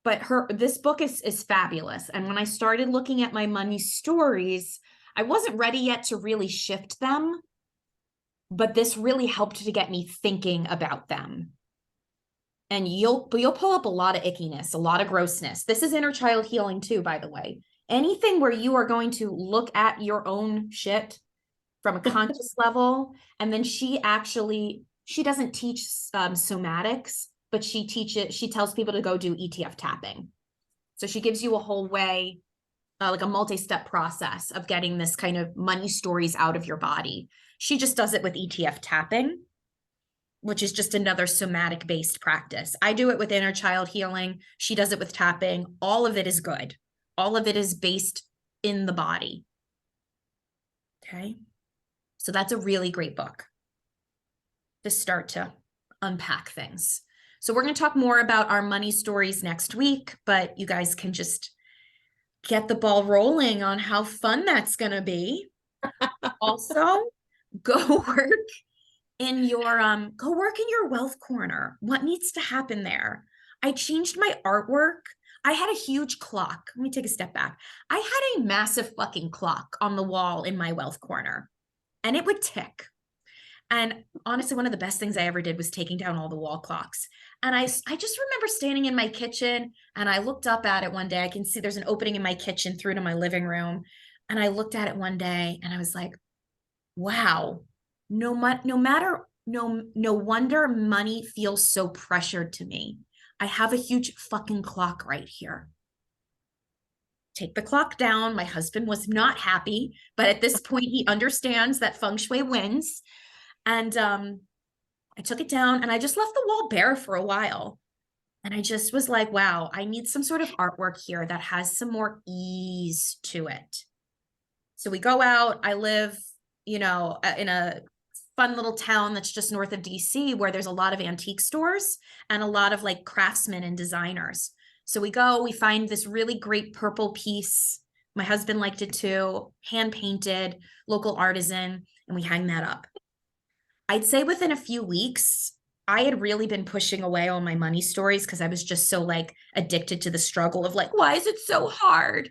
But this book is fabulous. And when I started looking at my money stories, I wasn't ready yet to really shift them, but this really helped to get me thinking about them. And you'll pull up a lot of ickiness, a lot of grossness. This is inner child healing too, by the way. Anything where you are going to look at your own shit from a conscious level. And then she doesn't teach somatics, but she tells people to go do ETF tapping. So she gives you a whole way, like a multi-step process of getting this kind of money stories out of your body. She just does it with ETF tapping, which is just another somatic based practice. I do it with inner child healing. She does it with tapping. All of it is good. All of it is based in the body. Okay. So that's a really great book to start to unpack things. So we're going to talk more about our money stories next week, but you guys can just get the ball rolling on how fun that's going to be. Also, go work in your wealth corner. What needs to happen there? I changed my artwork. I had a huge clock. Let me take a step back. I had a massive fucking clock on the wall in my wealth corner, and it would tick. And honestly, one of the best things I ever did was taking down all the wall clocks. And I just remember standing in my kitchen, and I looked up at it one day. I can see there's an opening in my kitchen through to my living room. And I looked at it one day and I was like, wow, no wonder money feels so pressured to me. I have a huge fucking clock right here. Take the clock down. My husband was not happy, but at this point he understands that feng shui wins. And I took it down and I just left the wall bare for a while. And I just was like, wow, I need some sort of artwork here that has some more ease to it. So we go out. I live, in a fun little town that's just north of DC, where there's a lot of antique stores and a lot of like craftsmen and designers. So we find this really great purple piece. My husband liked it too, hand painted, local artisan, and we hang that up. I'd say within a few weeks, I had really been pushing away all my money stories because I was just so like addicted to the struggle of like, why is it so hard?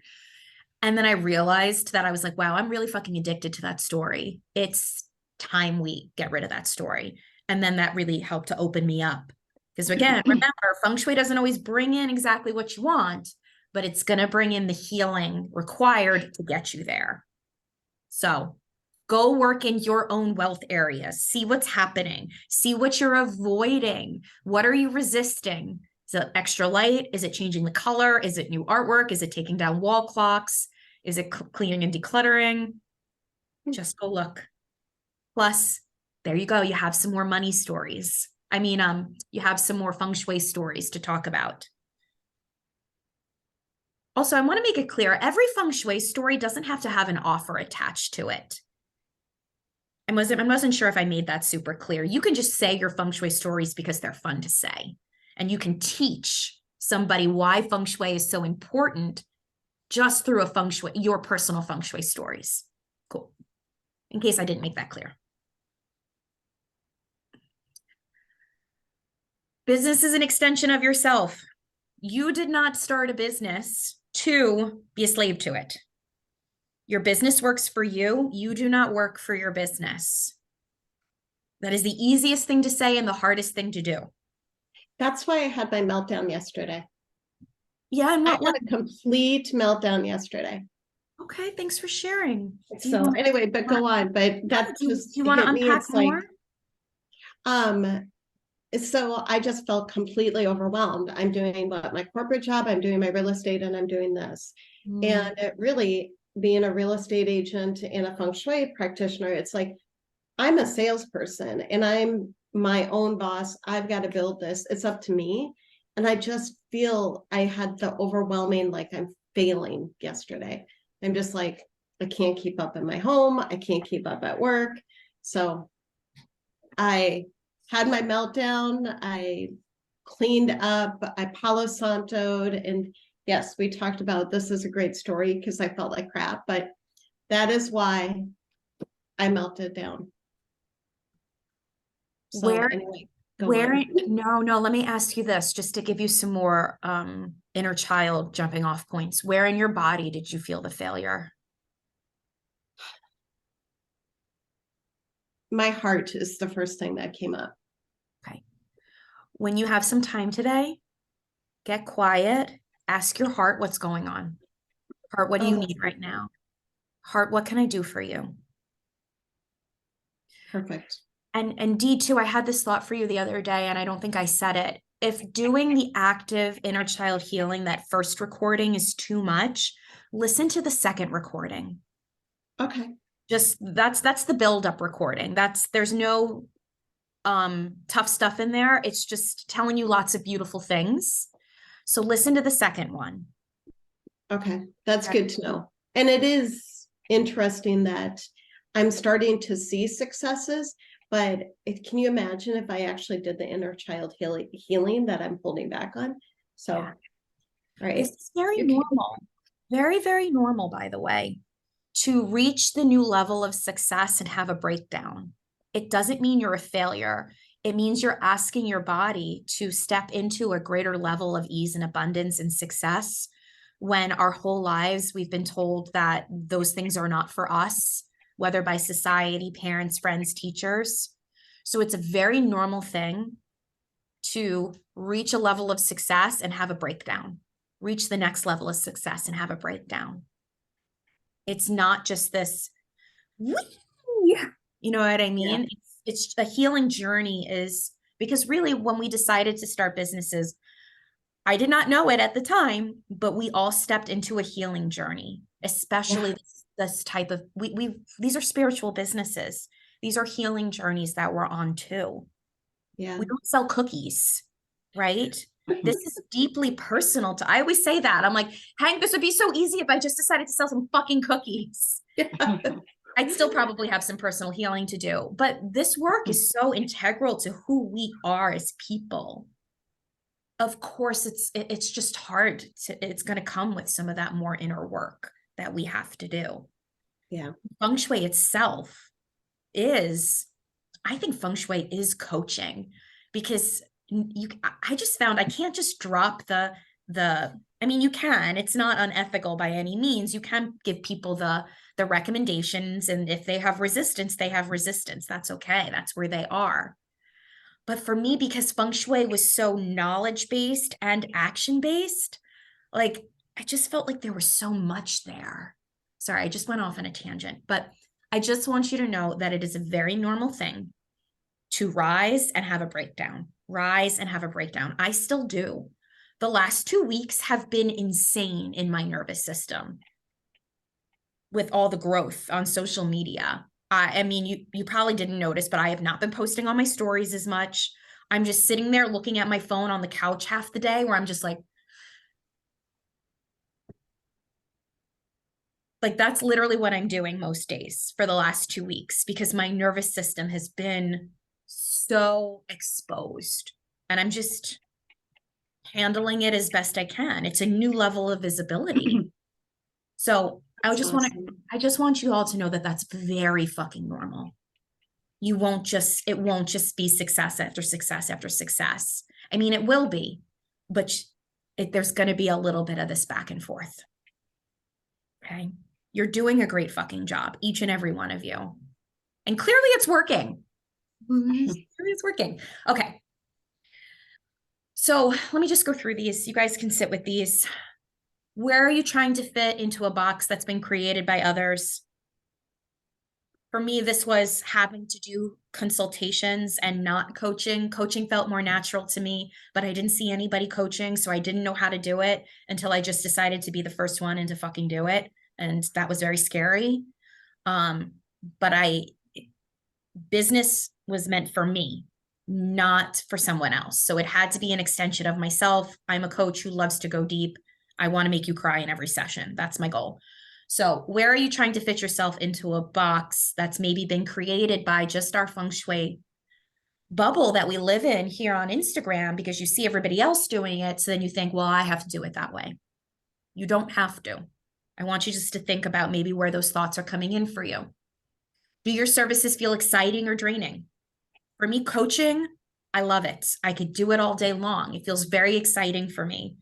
And then I realized that I was like, wow, I'm really fucking addicted to that story. It's time we get rid of that story. And then that really helped to open me up. Because again, remember, feng shui doesn't always bring in exactly what you want, but it's going to bring in the healing required to get you there. So go work in your own wealth areas. See what's happening. See what you're avoiding. What are you resisting? Is it extra light? Is it changing the color? Is it new artwork? Is it taking down wall clocks? Is it cleaning and decluttering? Just go look. Plus, there you go. You have some more money stories. You have some more feng shui stories to talk about. Also, I want to make it clear, every feng shui story doesn't have to have an offer attached to it. I wasn't sure if I made that super clear. You can just say your feng shui stories because they're fun to say. And you can teach somebody why feng shui is so important just through your personal feng shui stories. Cool. In case I didn't make that clear. Business is an extension of yourself. You did not start a business to be a slave to it. Your business works for you. You do not work for your business. That is the easiest thing to say and the hardest thing to do. That's why I had my meltdown yesterday. Yeah, and I had a complete meltdown yesterday. Okay, thanks for sharing. So anyway, but go on. But that's do just you want to hit me. unpack It's like, more? so I just felt completely overwhelmed. I'm doing my corporate job, I'm doing my real estate, and I'm doing this. And it really, being a real estate agent and a feng shui practitioner, it's like, I'm a salesperson and I'm my own boss. I've got to build this. It's up to me. And I just feel I had the overwhelming, like I'm failing yesterday. I'm just like, I can't keep up in my home. I can't keep up at work. So I had my meltdown. I cleaned up. I Palo Santo'd. And yes, we talked about this is a great story because I felt like crap, but that is why I melted down. So Where, anyway, go where, on. no, let me ask you this, just to give you some more inner child jumping off points. Where in your body did you feel the failure? My heart is the first thing that came up. Okay. When you have some time today, get quiet, ask your heart what's going on. Heart, what do you need right now? Heart, what can I do for you? Perfect. And D2, I had this thought for you the other day, and I don't think I said it. If doing the active inner child healing, that first recording is too much, listen to the second recording. Okay. Just that's the build-up recording. There's no tough stuff in there. It's just telling you lots of beautiful things. So listen to the second one. Okay. That's good to know. And it is interesting that I'm starting to see successes, but can you imagine if I actually did the inner child healing that I'm holding back on? So, Yeah. all right. It's very normal. Very, very normal, by the way, to reach the new level of success and have a breakdown. It doesn't mean you're a failure. It means you're asking your body to step into a greater level of ease and abundance and success when our whole lives we've been told that those things are not for us, whether by society, parents, friends, teachers. So it's a very normal thing to reach a level of success and have a breakdown. Reach the next level of success and have a breakdown. It's not just this, you know what I mean? Yeah. It's a healing journey is because really when we decided to start businesses, I did not know it at the time, but we all stepped into a healing journey, especially this type of, these are spiritual businesses. These are healing journeys that we're on too. Yeah. We don't sell cookies, right? This is deeply personal to, I always say that. I'm like, Hank, this would be so easy if I just decided to sell some fucking cookies. Yeah. I'd still probably have some personal healing to do, but this work is so integral to who we are as people. Of course, it's just hard to, it's going to come with some of that more inner work that we have to do. Yeah. Feng Shui itself is, I think Feng Shui is coaching because I just found I can't just drop I mean, you can, it's not unethical by any means. You can give people the recommendations, and if they have resistance, they have resistance. That's okay. That's where they are. But for me, because Feng Shui was so knowledge-based and action-based, like I just felt like there was so much there. Sorry, I just went off on a tangent, but I just want you to know that it is a very normal thing to rise and have a breakdown. Rise and have a breakdown. I still do. The last 2 weeks have been insane in my nervous system with all the growth on social media. I mean, you probably didn't notice, but I have not been posting on my stories as much. I'm just sitting there looking at my phone on the couch half the day where I'm just like that's literally what I'm doing most days for the last 2 weeks because my nervous system has been so exposed and I'm just handling it as best I can. It's a new level of visibility. So I just want you all to know that that's very fucking normal. It won't just be success after success after success. I mean, it will be, but there's going to be a little bit of this back and forth. Okay. You're doing a great fucking job, each and every one of you. And clearly it's working. Clearly it's working. Okay. So let me just go through these. You guys can sit with these. Where are you trying to fit into a box that's been created by others? For me, this was having to do consultations and not coaching. Coaching felt more natural to me, but I didn't see anybody coaching, so I didn't know how to do it until I just decided to be the first one and to fucking do it. And that was very scary. But business was meant for me, not for someone else. So it had to be an extension of myself. I'm a coach who loves to go deep. I want to make you cry in every session. That's my goal. So where are you trying to fit yourself into a box that's maybe been created by just our feng shui bubble that we live in here on Instagram because you see everybody else doing it. So then you think, well, I have to do it that way. You don't have to. I want you just to think about maybe where those thoughts are coming in for you. Do your services feel exciting or draining? For me, coaching, I love it. I could do it all day long. It feels very exciting for me.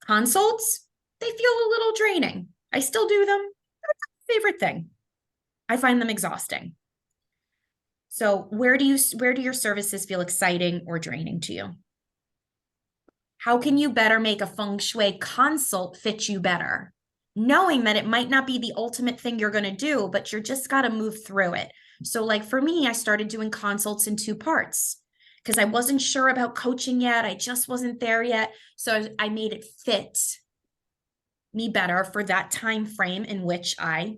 Consults, they feel a little draining. I still do them. That's my favorite thing. I find them exhausting. So where do your services feel exciting or draining to you? How can you better make a feng shui consult fit you better? Knowing that it might not be the ultimate thing you're going to do, but you're just got to move through it. So like for me, I started doing consults in 2 parts because I wasn't sure about coaching yet. I just wasn't there yet. So I made it fit me better for that time frame in which I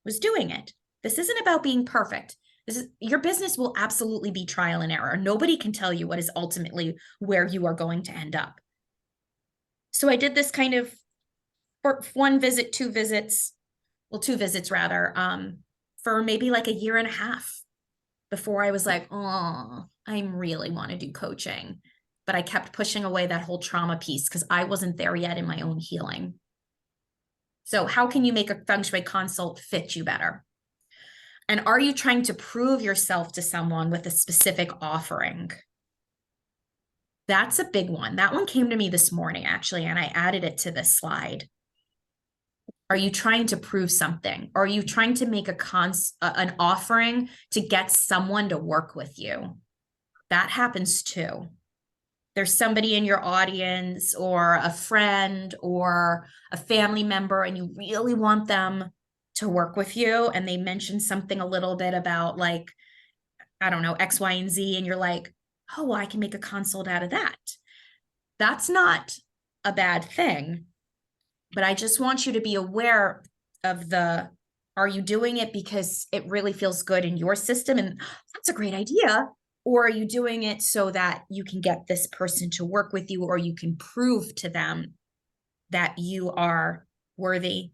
was doing it. This isn't about being perfect. Your business will absolutely be trial and error. Nobody can tell you what is ultimately where you are going to end up. So I did this kind of for 1 visit, 2 visits, well, 2 visits rather, for maybe like a year and a half before I was like, oh, I really want to do coaching. But I kept pushing away that whole trauma piece because I wasn't there yet in my own healing. So how can you make a feng shui consult fit you better? And are you trying to prove yourself to someone with a specific offering? That's a big one. That one came to me this morning, actually, and I added it to this slide. Are you trying to prove something? Or are you trying to make an offering to get someone to work with you? That happens too. There's somebody in your audience or a friend or a family member, and you really want them to work with you. And they mention something a little bit about like, I don't know, X, Y, and Z. And you're like, oh, well, I can make a consult out of that. That's not a bad thing. But I just want you to be aware of are you doing it because it really feels good in your system? And that's a great idea. Or are you doing it so that you can get this person to work with you, or you can prove to them that you are worthy,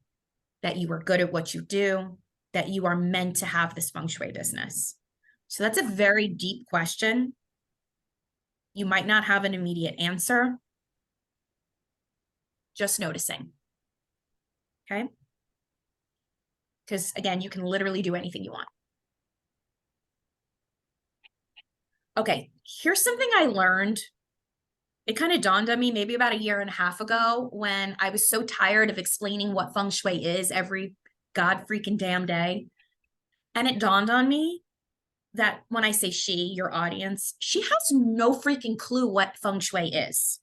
that you are good at what you do, that you are meant to have this feng shui business? So that's a very deep question. You might not have an immediate answer. Just noticing. Okay? Because again, you can literally do anything you want. Okay, here's something I learned. It kind of dawned on me maybe about a year and a half ago when I was so tired of explaining what feng shui is every god freaking damn day. And it dawned on me that when I say she, your audience, she has no freaking clue what feng shui is.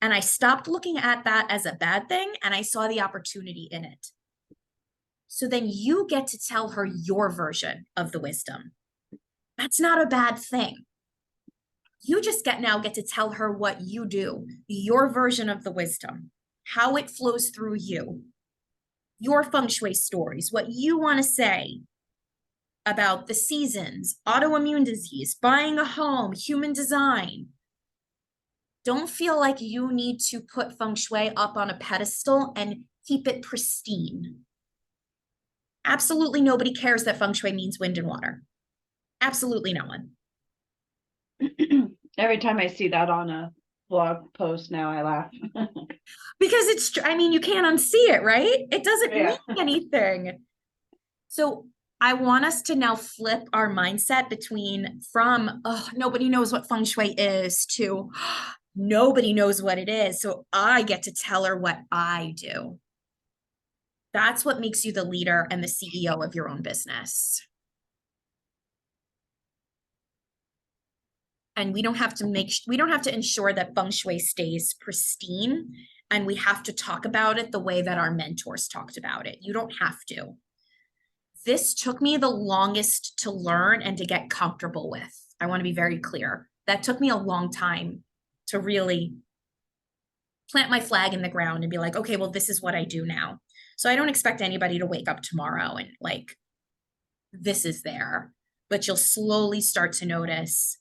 And I stopped looking at that as a bad thing, and I saw the opportunity in it. So then you get to tell her your version of the wisdom. That's not a bad thing. You just now get to tell her what you do, your version of the wisdom, how it flows through you, your feng shui stories, what you want to say about the seasons, autoimmune disease, buying a home, human design. Don't feel like you need to put feng shui up on a pedestal and keep it pristine. Absolutely nobody cares that feng shui means wind and water. Absolutely no one. Every time I see that on a blog post now, I laugh. Because I mean, you can't unsee it, right? It doesn't Yeah. mean anything. So I want us to now flip our mindset from, oh, nobody knows what feng shui is, to nobody knows what it is. So I get to tell her what I do. That's what makes you the leader and the CEO of your own business. And we don't have to ensure that feng shui stays pristine, and we have to talk about it the way that our mentors talked about it. You don't have to. This took me the longest to learn and to get comfortable with. I want to be very clear. That took me a long time to really plant my flag in the ground and be like, okay, well, this is what I do now. So I don't expect anybody to wake up tomorrow and like, this is there, but you'll slowly start to notice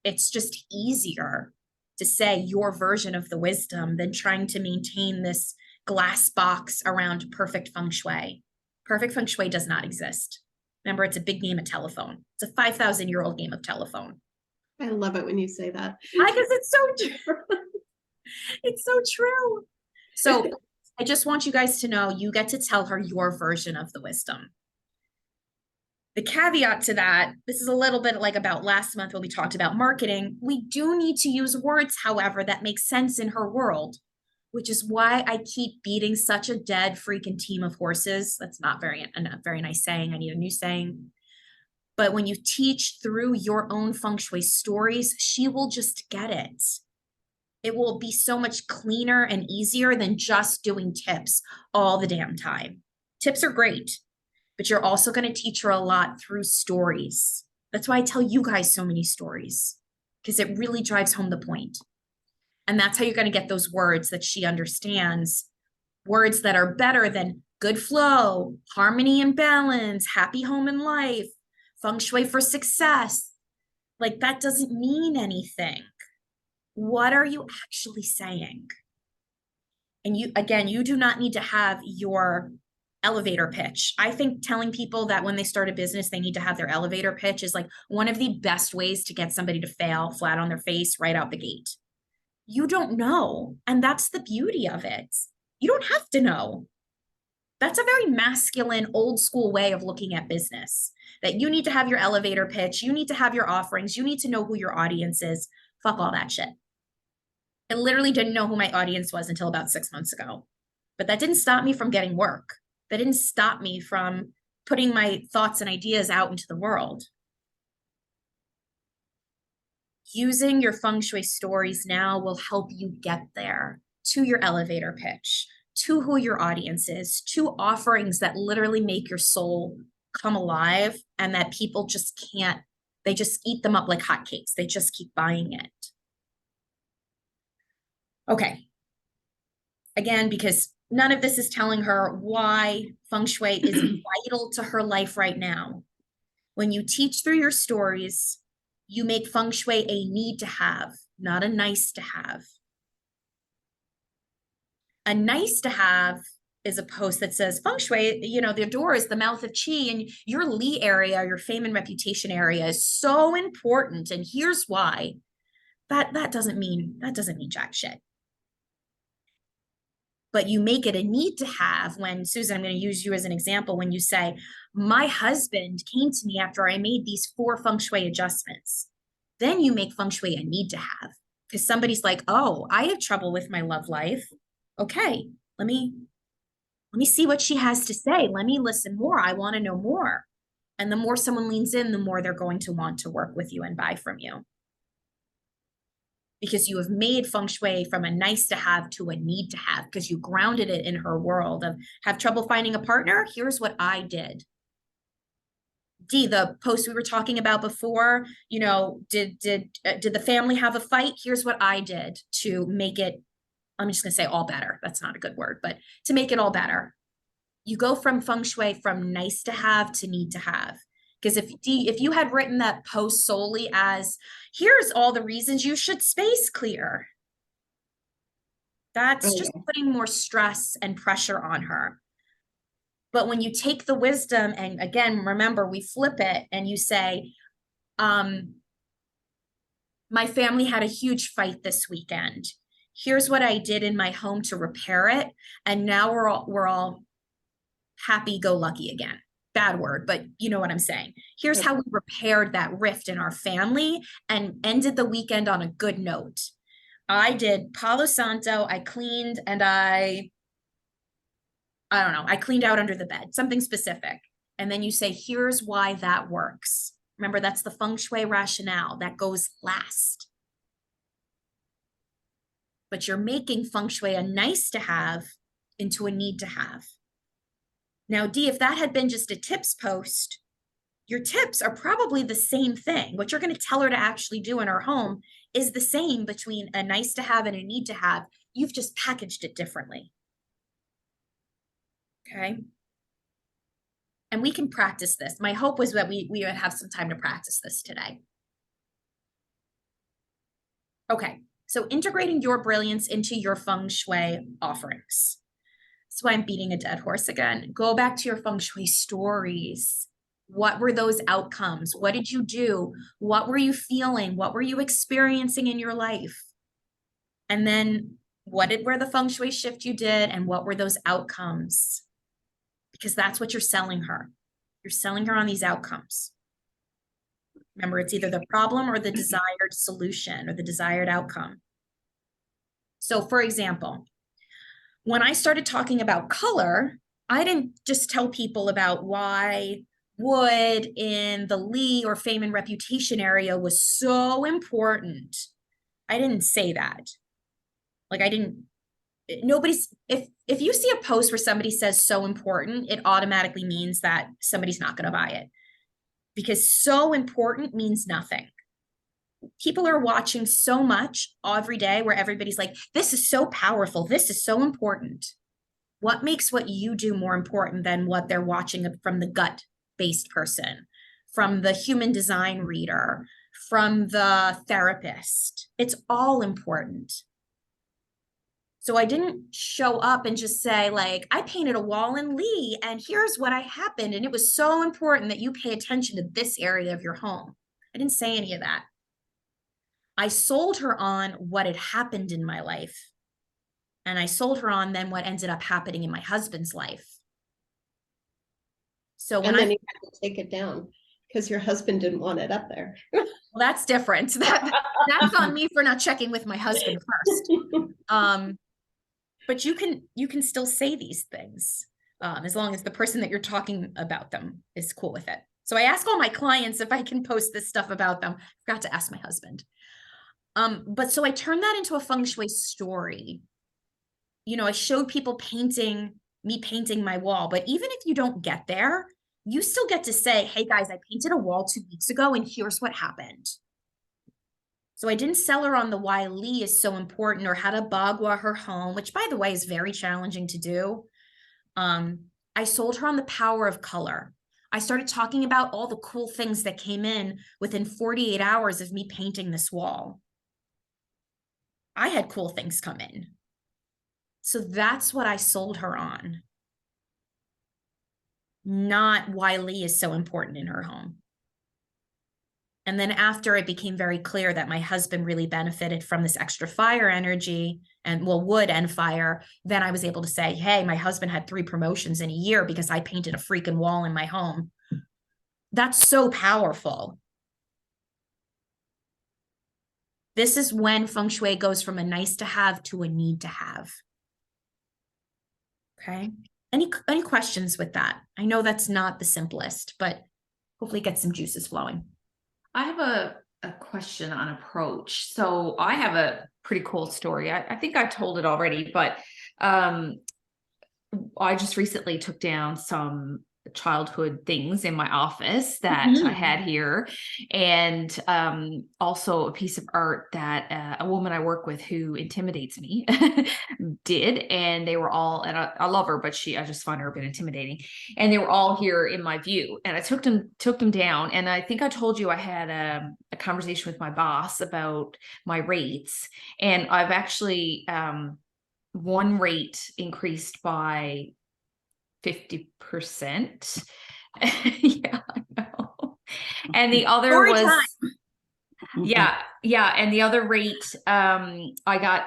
it's just easier to say your version of the wisdom than trying to maintain this glass box around perfect feng shui. Perfect feng shui does not exist. Remember, it's a big game of telephone. It's a 5,000-year-old game of telephone. I love it when you say that. Because it's so true. It's so true. So I just want you guys to know you get to tell her your version of the wisdom. The caveat to that, this is a little bit like about last month when we talked about marketing. We do need to use words, however, that make sense in her world, which is why I keep beating such a dead freaking team of horses. That's not a very nice saying. I need a new saying. But when you teach through your own feng shui stories, she will just get it. It will be so much cleaner and easier than just doing tips all the damn time. Tips are great, but you're also going to teach her a lot through stories. That's why I tell you guys so many stories, because it really drives home the point. And that's how you're going to get those words that she understands, words that are better than good flow, harmony and balance, happy home and life, feng shui for success. Like that doesn't mean anything. What are you actually saying? And you do not need to have your elevator pitch. I think telling people that when they start a business, they need to have their elevator pitch is like one of the best ways to get somebody to fail flat on their face right out the gate. You don't know. And that's the beauty of it. You don't have to know. That's a very masculine, old school way of looking at business, that you need to have your elevator pitch. You need to have your offerings. You need to know who your audience is. Fuck all that shit. I literally didn't know who my audience was until about 6 months ago, but that didn't stop me from getting work. That didn't stop me from putting my thoughts and ideas out into the world. Using your feng shui stories now will help you get there to your elevator pitch, to who your audience is, to offerings that literally make your soul come alive and that people just can't, they just eat them up like hotcakes. They just keep buying it. Okay. Again, because none of this is telling her why feng shui is vital to her life right now. When you teach through your stories, you make feng shui a need to have, not a nice to have. A nice to have is a post that says feng shui, the door is the mouth of qi, and your Li area, your fame and reputation area is so important. And here's why. That doesn't mean jack shit. But you make it a need to have when, Susan, I'm going to use you as an example, when you say, my husband came to me after I made these 4 feng shui adjustments. Then you make feng shui a need to have, because somebody's like, oh, I have trouble with my love life. Okay, let me see what she has to say. Let me listen more. I want to know more. And the more someone leans in, the more they're going to want to work with you and buy from you. Because you have made feng shui from a nice to have to a need to have, because you grounded it in her world of have trouble finding a partner. Here's what I did. D, the post we were talking about before, did the family have a fight? Here's what I did to make it, I'm just going to say all better. That's not a good word, but to make it all better. You go from feng shui from nice to have to need to have. Because if you had written that post solely as, here's all the reasons you should space clear, that's just putting more stress and pressure on her. But when you take the wisdom, and again, remember, we flip it and you say, my family had a huge fight this weekend. Here's what I did in my home to repair it. And now we're all happy-go-lucky again. Bad word, but you know what I'm saying. Here's how we repaired that rift in our family and ended the weekend on a good note. I did Palo Santo, I cleaned, and I don't know, I cleaned out under the bed, something specific. And then you say, here's why that works. Remember, that's the feng shui rationale that goes last. But you're making feng shui a nice to have into a need to have. Now, Dee, if that had been just a tips post, your tips are probably the same thing. What you're going to tell her to actually do in her home is the same between a nice to have and a need to have. You've just packaged it differently. Okay. And we can practice this. My hope was that we would have some time to practice this today. Okay. So integrating your brilliance into your feng shui offerings. That's why I'm beating a dead horse again. Go back to your feng shui stories. What were those outcomes? What did you do? What were you feeling? What were you experiencing in your life? And then were the feng shui shift you did, and what were those outcomes? Because that's what you're selling her. You're selling her on these outcomes. Remember, it's either the problem or the desired solution or the desired outcome. So for example, when I started talking about color, I didn't just tell people about why wood in the Li or fame and reputation area was so important. I didn't say that. Like if you see a post where somebody says so important, it automatically means that somebody's not going to buy it, because so important means nothing. People are watching so much every day where everybody's like, this is so powerful. This is so important. What makes what you do more important than what they're watching from the gut-based person, from the human design reader, from the therapist? It's all important. So I didn't show up and just say, like, I painted a wall in Li and here's what happened. And it was so important that you pay attention to this area of your home. I didn't say any of that. I sold her on what had happened in my life. And I sold her on then what ended up happening in my husband's life. So when And then you have to take it down because your husband didn't want it up there. well, that's different. That's on me for not checking with my husband first. But you can still say these things as long as the person that you're talking about them is cool with it. So I ask all my clients if I can post this stuff about them. I forgot to ask my husband. But so I turned that into a feng shui story. You know, I showed people me painting my wall, but even if you don't get there, you still get to say, hey guys, I painted a wall 2 weeks ago and here's what happened. So I didn't sell her on the why Li is so important or how to bagua her home, which by the way is very challenging to do. I sold her on the power of color. I started talking about all the cool things that came in within 48 hours of me painting this wall. I had cool things come in. So that's what I sold her on. Not why Li is so important in her home. And then after it became very clear that my husband really benefited from this extra fire energy and wood and fire, then I was able to say, hey, my husband had 3 promotions in a year because I painted a freaking wall in my home. That's so powerful. This is when feng shui goes from a nice to have to a need to have. Okay. Any questions with that? I know that's not the simplest, but hopefully get some juices flowing. I have a question on approach. So I have a pretty cool story. I think I told it already, but I just recently took down some childhood things in my office that I had here, and also a piece of art that a woman I work with who intimidates me did, and they were all, and I love her, but I just find her a bit intimidating, and they were all here in my view, and I took them down, and I think I told you I had a conversation with my boss about my rates, and I've actually one rate increased by 50%. Yeah, I know. And the other and the other rate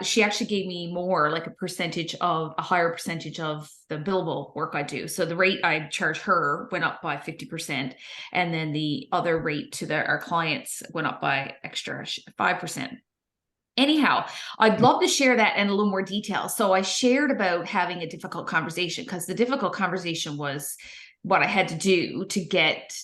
she actually gave me more, like a higher percentage of the billable work I do. So the rate I charge her went up by 50%, and then the other rate to our clients went up by extra 5%. Anyhow, I'd love to share that in a little more detail. So I shared about having a difficult conversation, because the difficult conversation was what I had to do to get,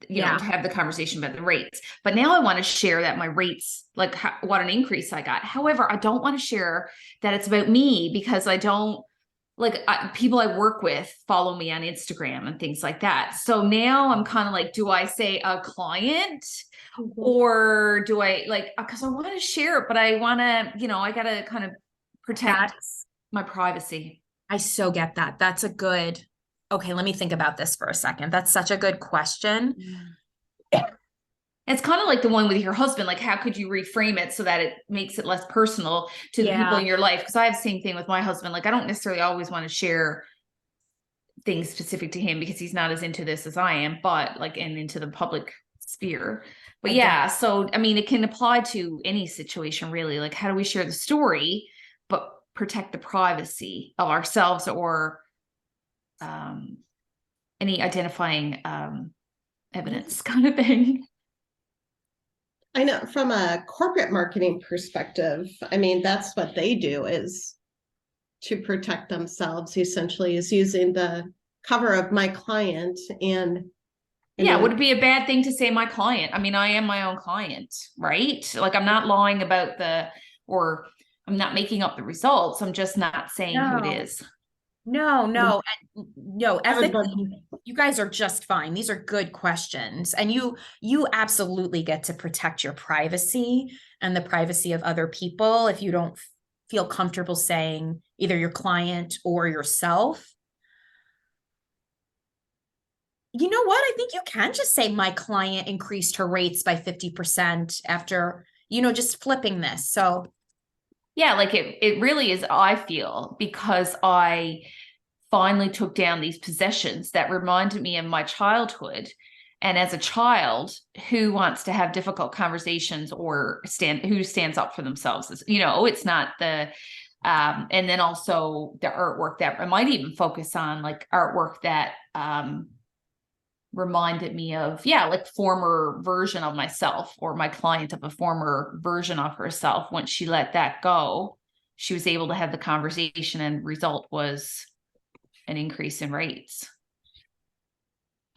to have the conversation about the rates. But now I want to share that my rates, like what an increase I got. However, I don't want to share that it's about me, because I don't people I work with follow me on Instagram and things like that. So now I'm kind of like, do I say a client or do I because I want to share it, but I want to, I got to kind of protect my privacy. I so get that. That's a good, okay, let me think about this for a second. That's such a good question. It's kind of like the one with your husband. Like, how could you reframe it so that it makes it less personal to the people in your life? Because I have the same thing with my husband. Like, I don't necessarily always want to share things specific to him because he's not as into this as I am, but and into the public sphere. But so, I mean, it can apply to any situation really. Like, how do we share the story, but protect the privacy of ourselves or any identifying evidence kind of thing? I know from a corporate marketing perspective, I mean, that's what they do is to protect themselves, essentially, is using the cover of my client. And would it be a bad thing to say my client? I mean, I am my own client, right? Like, I'm not lying about or I'm not making up the results. I'm just not saying who it is. No, ethically, you guys are just fine. These are good questions. And you absolutely get to protect your privacy and the privacy of other people if you don't feel comfortable saying either your client or yourself. You know what? I think you can just say my client increased her rates by 50% after, just flipping this. So yeah, it really is, I feel, because I finally took down these possessions that reminded me of my childhood. And as a child, who wants to have difficult conversations or who stands up for themselves? It's not the, and then also the artwork that I might even focus on, like artwork that reminded me of, former version of myself or my client of a former version of herself. Once she let that go, she was able to have the conversation and result was an increase in rates.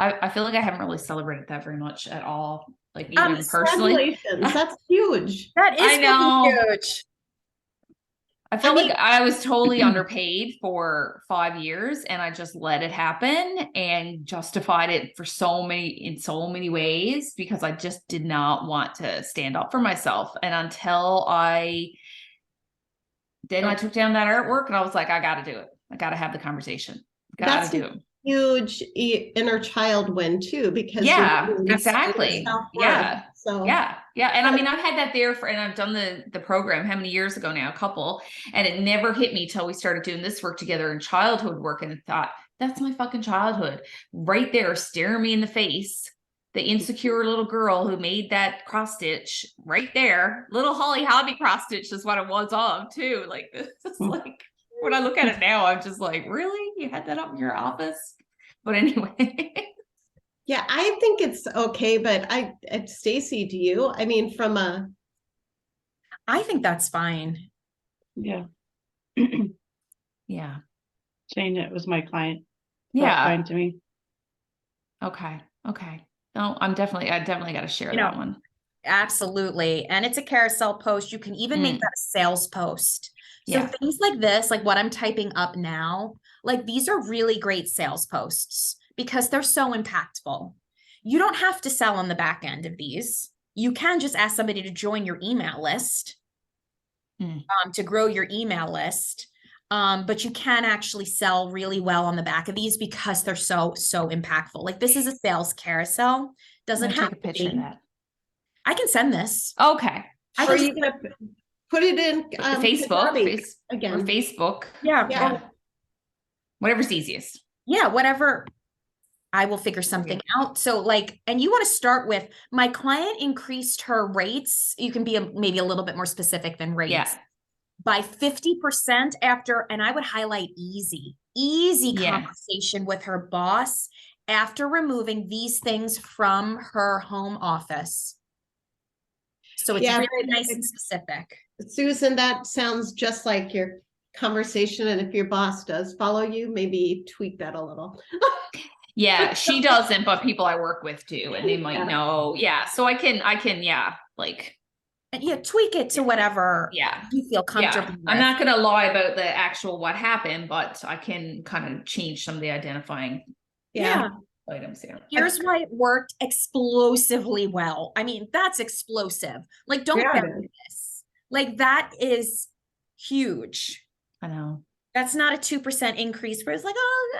I feel like I haven't really celebrated that very much at all. Like even personally. Congratulations. That's huge. That is huge. I felt like I was totally underpaid for 5 years and I just let it happen and justified it in so many ways because I just did not want to stand up for myself. And until I took down that artwork and I was like, I got to do it. I got to have the conversation. Got to do it. Huge inner child win too, because exactly. So yeah. And I mean, I've had that there and I've done the program how many years ago now, a couple, and it never hit me till we started doing this work together in childhood work. And I thought, that's my fucking childhood right there, staring me in the face. The insecure little girl who made that cross stitch right there, little Holly Hobby cross stitch is what it was of too. Like this is like, when I look at it now, I'm just like, really? You had that up in your office? But anyway. Yeah, I think it's okay, but Stacy, do you? I mean, I think that's fine. Yeah. Yeah. Saying it was my client. Yeah. Fine to me. Okay. No, I definitely got to share that one. Absolutely. And it's a carousel post. You can even make that a sales post. So things like this, like what I'm typing up now, like these are really great sales posts because they're so impactful. You don't have to sell on the back end of these. You can just ask somebody to join your email list, to grow your email list. But you can actually sell really well on the back of these because they're so impactful. Like this is a sales carousel. Doesn't have to take a picture of that. I can send this. Okay. Are you gonna put it in Facebook again? Or Facebook. Yeah. Whatever's easiest. Yeah, whatever. I will figure something out. So and you want to start with my client increased her rates. You can be maybe a little bit more specific than rates. Yeah. By 50% after, and I would highlight easy conversation with her boss after removing these things from her home office. So it's really nice and specific. Susan, that sounds just like your conversation. And if your boss does follow you, maybe tweak that a little. Yeah, she doesn't, but people I work with do, and they might know. Yeah. So I can, And yeah, tweak it to whatever Yeah. you feel Yeah, comfortable I'm with. not gonna lie about the actual what happened, but I can kind of change some of the identifying Yeah. items here. Here's why it worked explosively well. I mean, that's explosive. Like, don't Yeah, it bury this. Like, that is huge. I know. That's not a 2% increase where it's like, oh,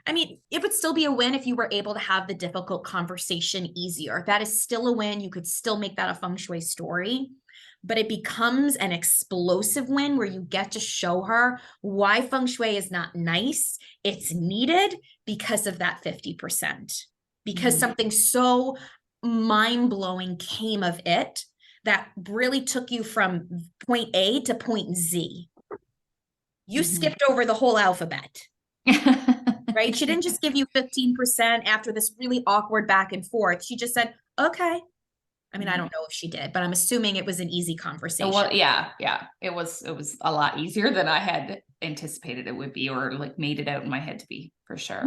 I mean, it would still be a win if you were able to have the difficult conversation easier. That is still a win. You could still make that a feng shui story, but it becomes an explosive win where you get to show her why feng shui is not nice. It's needed because of that 50%, because something so mind-blowing came of it that really took you from point A to point Z. You skipped over the whole alphabet, right? She didn't just give you 15% after this really awkward back and forth. She just said, okay. I mean, I don't know if she did, but I'm assuming it was an easy conversation. Well, yeah. It was a lot easier than I had anticipated it would be, or like made it out in my head to be, for sure.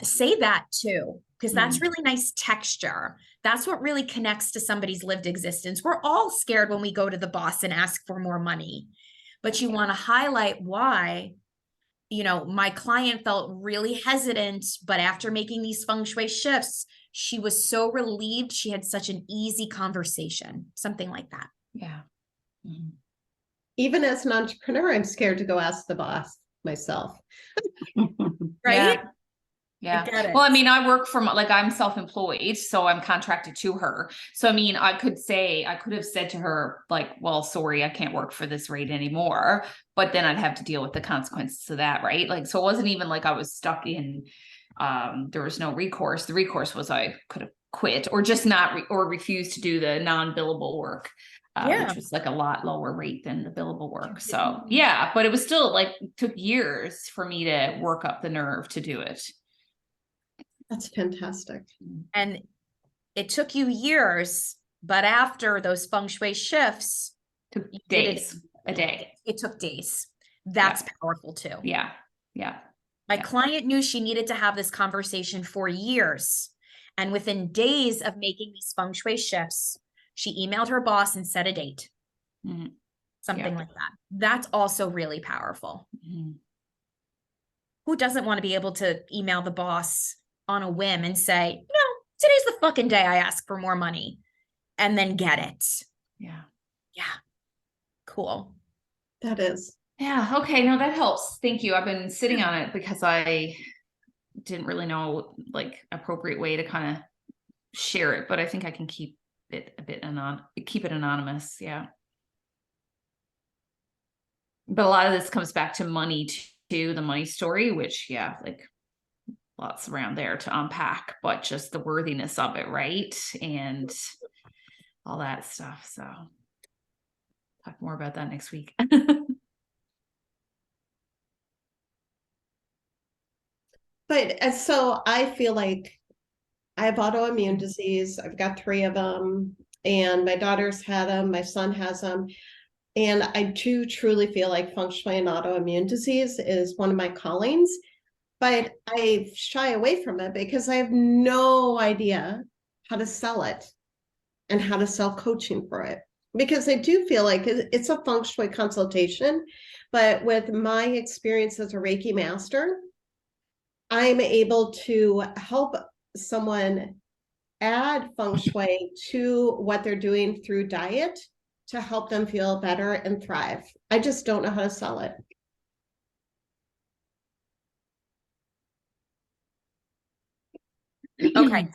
Say that too, because that's really nice texture. That's what really connects to somebody's lived existence. We're all scared when we go to the boss and ask for more money, but you want to highlight why, you know, my client felt really hesitant, but after making these feng shui shifts, she was so relieved. She had such an easy conversation, something like that. Yeah. Even as an entrepreneur, I'm scared to go ask the boss myself. Right? Yeah. I get it. Well, I mean, I work from, like, I'm self-employed, so I'm contracted to her. So, I mean, I could have said to her, like, well, sorry, I can't work for this rate anymore, but then I'd have to deal with the consequences of that. Right. Like, so it wasn't even like I was stuck in, there was no recourse. The recourse was I could have quit or just not, or refused to do the non-billable work. Which was like a lot lower rate than the billable work. So yeah, but it was still like, took years for me to work up the nerve to do it. That's fantastic. And it took you years, but after those feng shui shifts, Took you did it- days, a day. It took days. That's powerful too. Yeah. My client knew she needed to have this conversation for years. And within days of making these feng shui shifts, she emailed her boss and set a date. Something like that. That's also really powerful. Who doesn't want to be able to email the boss on a whim and say, no, today's the fucking day I ask for more money, and then get it? Yeah. Cool. That is. Yeah. Okay. No, that helps. Thank you. I've been sitting on it because I didn't really know like appropriate way to kind of share it, but I think I can keep it a bit anonymous. Yeah. But a lot of this comes back to money too, the money story, which like lots around there to unpack, but just the worthiness of it, right? And all that stuff. So talk more about that next week. But so I feel like I have autoimmune disease. I've got 3 of them, and my daughter's had them, my son has them. And I do truly feel like feng shui and autoimmune disease is one of my callings, but I shy away from it because I have no idea how to sell it and how to sell coaching for it. Because I do feel like it's a feng shui consultation, but with my experience as a Reiki master, I'm able to help someone add feng shui to what they're doing through diet to help them feel better and thrive. I just don't know how to sell it. Okay.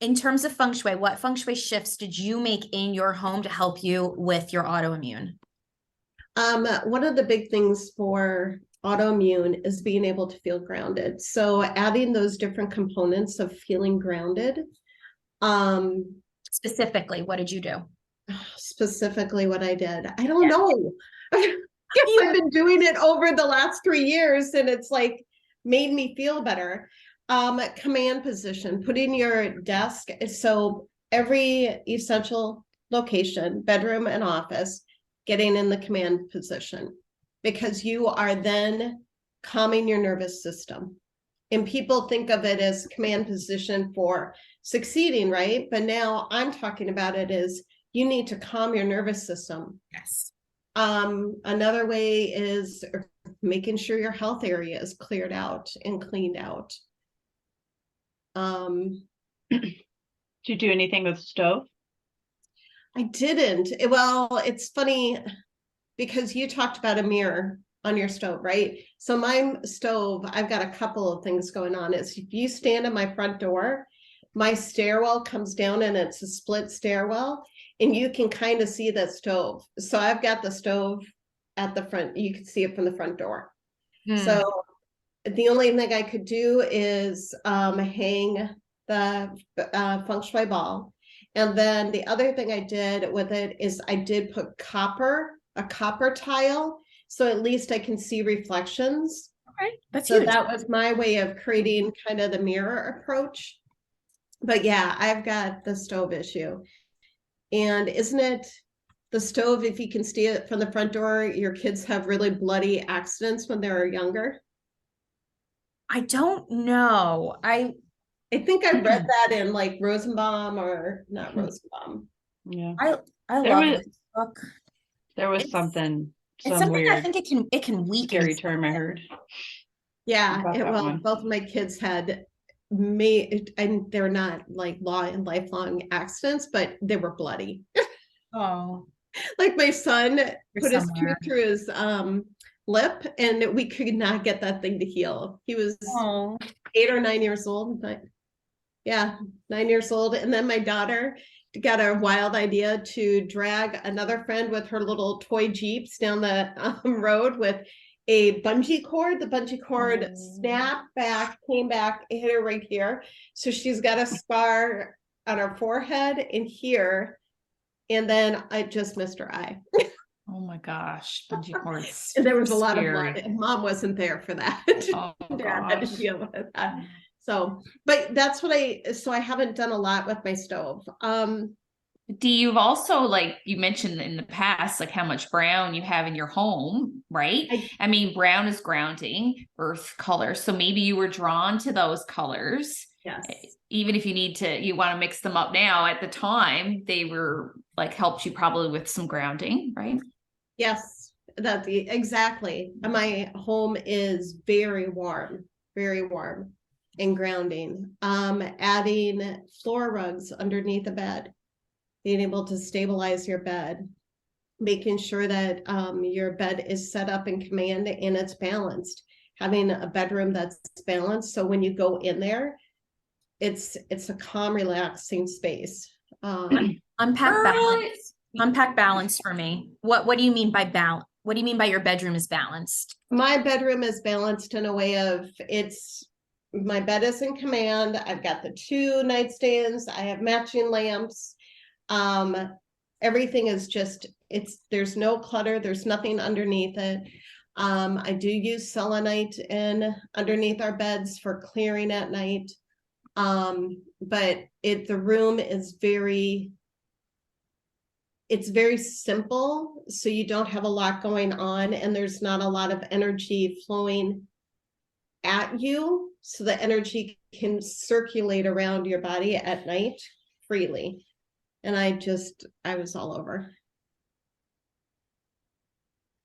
In terms of feng shui, what feng shui shifts did you make in your home to help you with your autoimmune? One of the big things for autoimmune is being able to feel grounded. So adding those different components of feeling grounded. Specifically, what did you do? Specifically what I did, I don't know. I've been doing it over the last 3 years and it's like made me feel better. Command position, putting your desk. So every essential location, bedroom and office, getting in the command position, because you are then calming your nervous system. And people think of it as command position for succeeding, right? But now I'm talking about it as you need to calm your nervous system. Yes. Another way is making sure your health area is cleared out and cleaned out. Did you do anything with stove? I didn't. Well, it's funny because you talked about a mirror on your stove, right? So my stove, I've got a couple of things going on. Is if you stand at my front door, my stairwell comes down and it's a split stairwell, and you can kind of see the stove. So I've got the stove at the front. You can see it from the front door. So the only thing I could do is hang the feng shui ball. And then the other thing I did with it is I did put a copper tile. So at least I can see reflections. Okay, that's So huge. that was my way of creating kind of the mirror approach. But yeah, I've got the stove issue. And isn't it the stove, if you can see it from the front door, your kids have really bloody accidents when they're younger? I don't know. I think I read that in like Rosenbaum or not Rosenbaum. Yeah, I There love was- this book. there was It's- something, It's some something I weird, think it can weaken. scary term I heard. Yeah, About that well, one. both of my kids had made, and they're not like lifelong accidents, but they were bloody. Oh, Like my son put his somewhere. tooth through his lip, and we could not get that thing to heal. He was oh, 8 or 9 years old. But yeah, 9 years old. And then my daughter got a wild idea to drag another friend with her little toy Jeeps down the road with a bungee cord. The bungee cord snapped back, came back, hit her right here. So she's got a scar on her forehead and here. And then I just missed her eye. Oh my gosh, bungee cords. And there was a lot of Scary. blood. And Mom wasn't there for that. Oh Dad had to gosh. deal with that. So, but that's what I haven't done a lot with my stove. You've also, like you mentioned in the past, like how much brown you have in your home, right? I mean, brown is grounding, earth color. So maybe you were drawn to those colors. Yes. Even if you want to mix them up now, at the time, they were like helped you probably with some grounding, right? Yes, exactly. My home is very warm and grounding. Adding floor rugs underneath the bed, being able to stabilize your bed, making sure that your bed is set up in command and it's balanced. Having a bedroom that's balanced, so when you go in there, it's a calm, relaxing space. unpack balance. Unpack balance for me. What do you mean by balance? What do you mean by your bedroom is balanced? My bedroom is balanced in a way of my bed is in command. I've got the 2 nightstands. I have matching lamps. Everything is just, there's no clutter. There's nothing underneath it. I do use selenite underneath our beds for clearing at night. But the room is it's very simple, so you don't have a lot going on, and there's not a lot of energy flowing at you, so the energy can circulate around your body at night freely. And I was all over.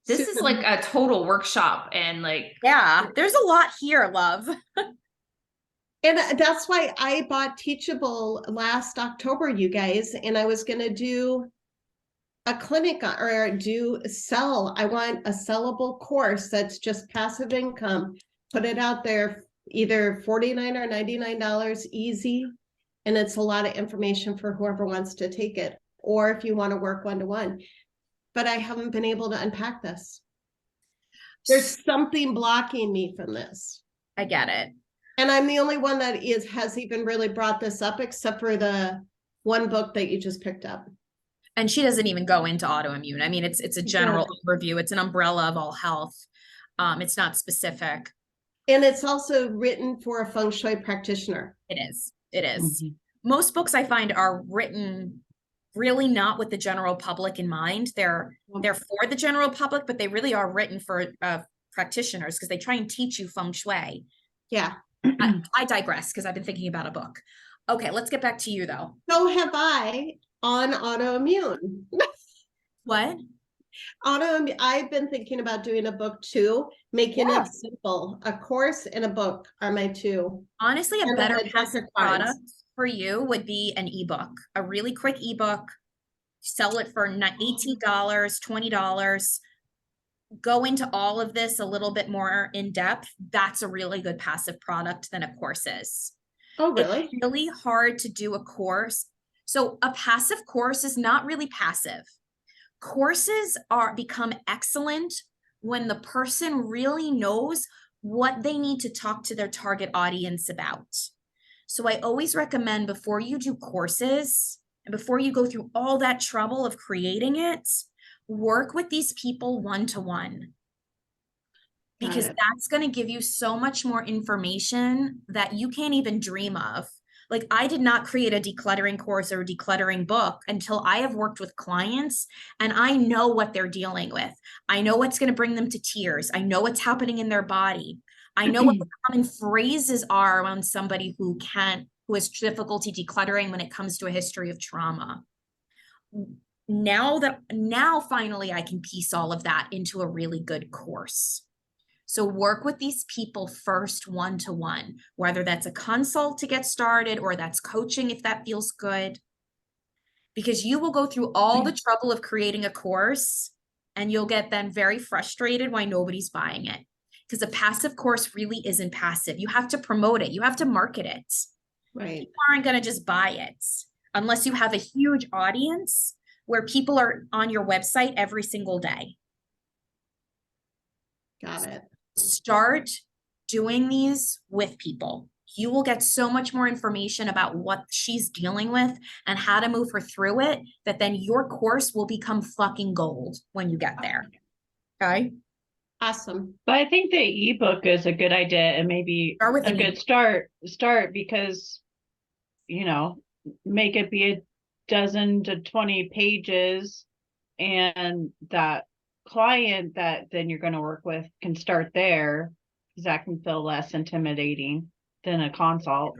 This is like a total workshop, and like, Yeah, there's a lot here, love. And that's why I bought Teachable last October, you guys, and I was gonna do a clinic or I want a sellable course that's just passive income, put it out there, either $49 or $99 easy. And it's a lot of information for whoever wants to take it, or if you want to work one-to-one. But I haven't been able to unpack this. There's something blocking me from this. I get it. And I'm the only one that has even really brought this up, except for the one book that you just picked up. And she doesn't even go into autoimmune. I mean, it's a general overview. It's an umbrella of all health. It's not specific. And it's also written for a feng shui practitioner. It is. It is. Most books I find are written really not with the general public in mind. They're for the general public, but they really are written for practitioners because they try and teach you feng shui. Yeah. I digress because I've been thinking about a book. Okay, let's get back to you though. So have I on autoimmune. What? I've been thinking about doing a book too, making Yeah. it simple. A course and a book are my two. Honestly, a And better a deck passive of cards. product for you would be an ebook, a really quick ebook. Sell it for $18, $20. Go into all of this a little bit more in depth. That's a really good passive product than a course is. Oh, really? It's really hard to do a course. So a passive course is not really passive. Courses become excellent when the person really knows what they need to talk to their target audience about. So I always recommend before you do courses and before you go through all that trouble of creating it, work with these people one-to-one. Because that's going to give you so much more information that you can't even dream of. Like I did not create a decluttering course or a decluttering book until I have worked with clients and I know what they're dealing with. I know what's going to bring them to tears. I know what's happening in their body. I know what the common phrases are on somebody who has difficulty decluttering when it comes to a history of trauma. Now finally I can piece all of that into a really good course. So work with these people first one-to-one, whether that's a consult to get started or that's coaching if that feels good. Because you will go through all the trouble of creating a course and you'll get then very frustrated why nobody's buying it. Because a passive course really isn't passive. You have to promote it. You have to market it. Right. People aren't going to just buy it unless you have a huge audience where people are on your website every single day. Got it. Start doing these with people. You will get so much more information about what she's dealing with and how to move her through it, that then your course will become fucking gold when you get there. Okay. Awesome. But I think the ebook is a good idea and maybe Start with a an good start because, make it be a dozen to 20 pages, and that client that then you're going to work with can start there, because that can feel less intimidating than a consult.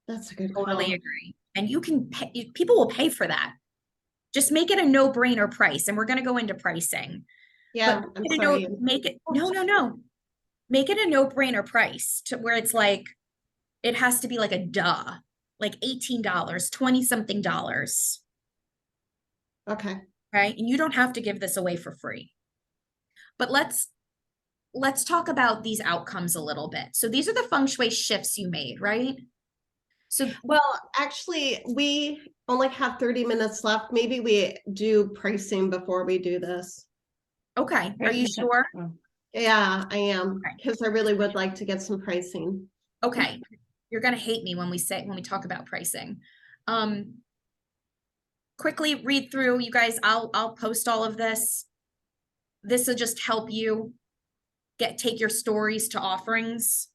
That's a good Totally call. agree. And you can pay, people will pay for that. Just make it a no-brainer price. And we're going to go into pricing. Yeah, But I'm make it sorry. no. Make it a no-brainer price to where it's like, it has to be like a duh, like $18, 20 something dollars. Okay. Right? And you don't have to give this away for free. But let's talk about these outcomes a little bit. So these are the feng shui shifts you made, right? So Well, actually, we only have 30 minutes left. Maybe we do pricing before we do this. okay, are you sure? Yeah, I am, Okay. because I really would like to get some pricing. Okay. You're going to hate me when we talk about pricing. Quickly read through, you guys. I'll post all of this. This will just help you take your stories to offerings.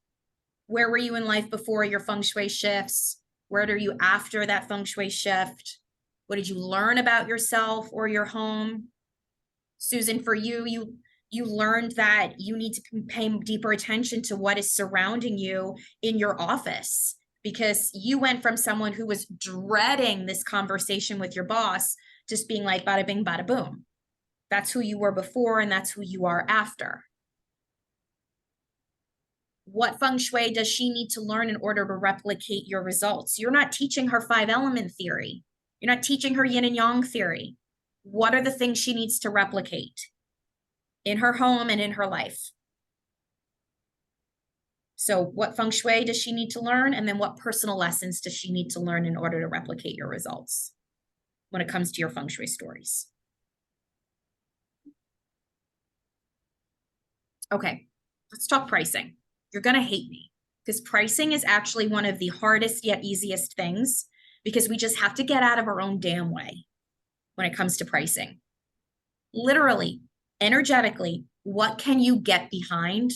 Where were you in life before your feng shui shifts? Where are you after that feng shui shift? What did you learn about yourself or your home? Susan, for you learned that you need to pay deeper attention to what is surrounding you in your office, because you went from someone who was dreading this conversation with your boss just being like bada bing, bada boom. That's who you were before, and that's who you are after. What feng shui does she need to learn in order to replicate your results? You're not teaching her 5-element theory. You're not teaching her yin and yang theory. What are the things she needs to replicate in her home and in her life? So what feng shui does she need to learn? And then what personal lessons does she need to learn in order to replicate your results when it comes to your feng shui stories? Okay, let's talk pricing. You're going to hate me because pricing is actually one of the hardest yet easiest things, because we just have to get out of our own damn way when it comes to pricing. Literally, energetically, what can you get behind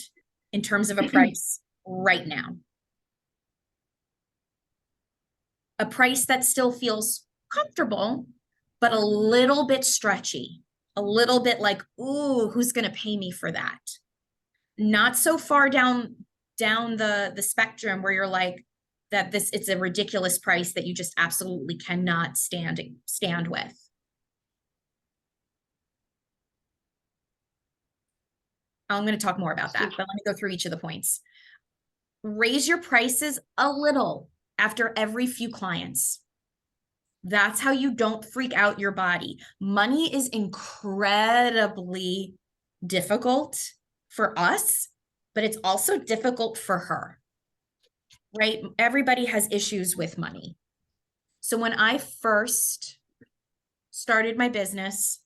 in terms of a price right now? A price that still feels comfortable, but a little bit stretchy, a little bit like, ooh, who's going to pay me for that? Not so far down down the spectrum where you're like, that it's a ridiculous price that you just absolutely cannot stand with? I'm going to talk more about that, but let me go through each of the points. Raise your prices a little after every few clients. That's how you don't freak out your body. Money is incredibly difficult for us, but it's also difficult for her, right? Everybody has issues with money. So when I first started my business,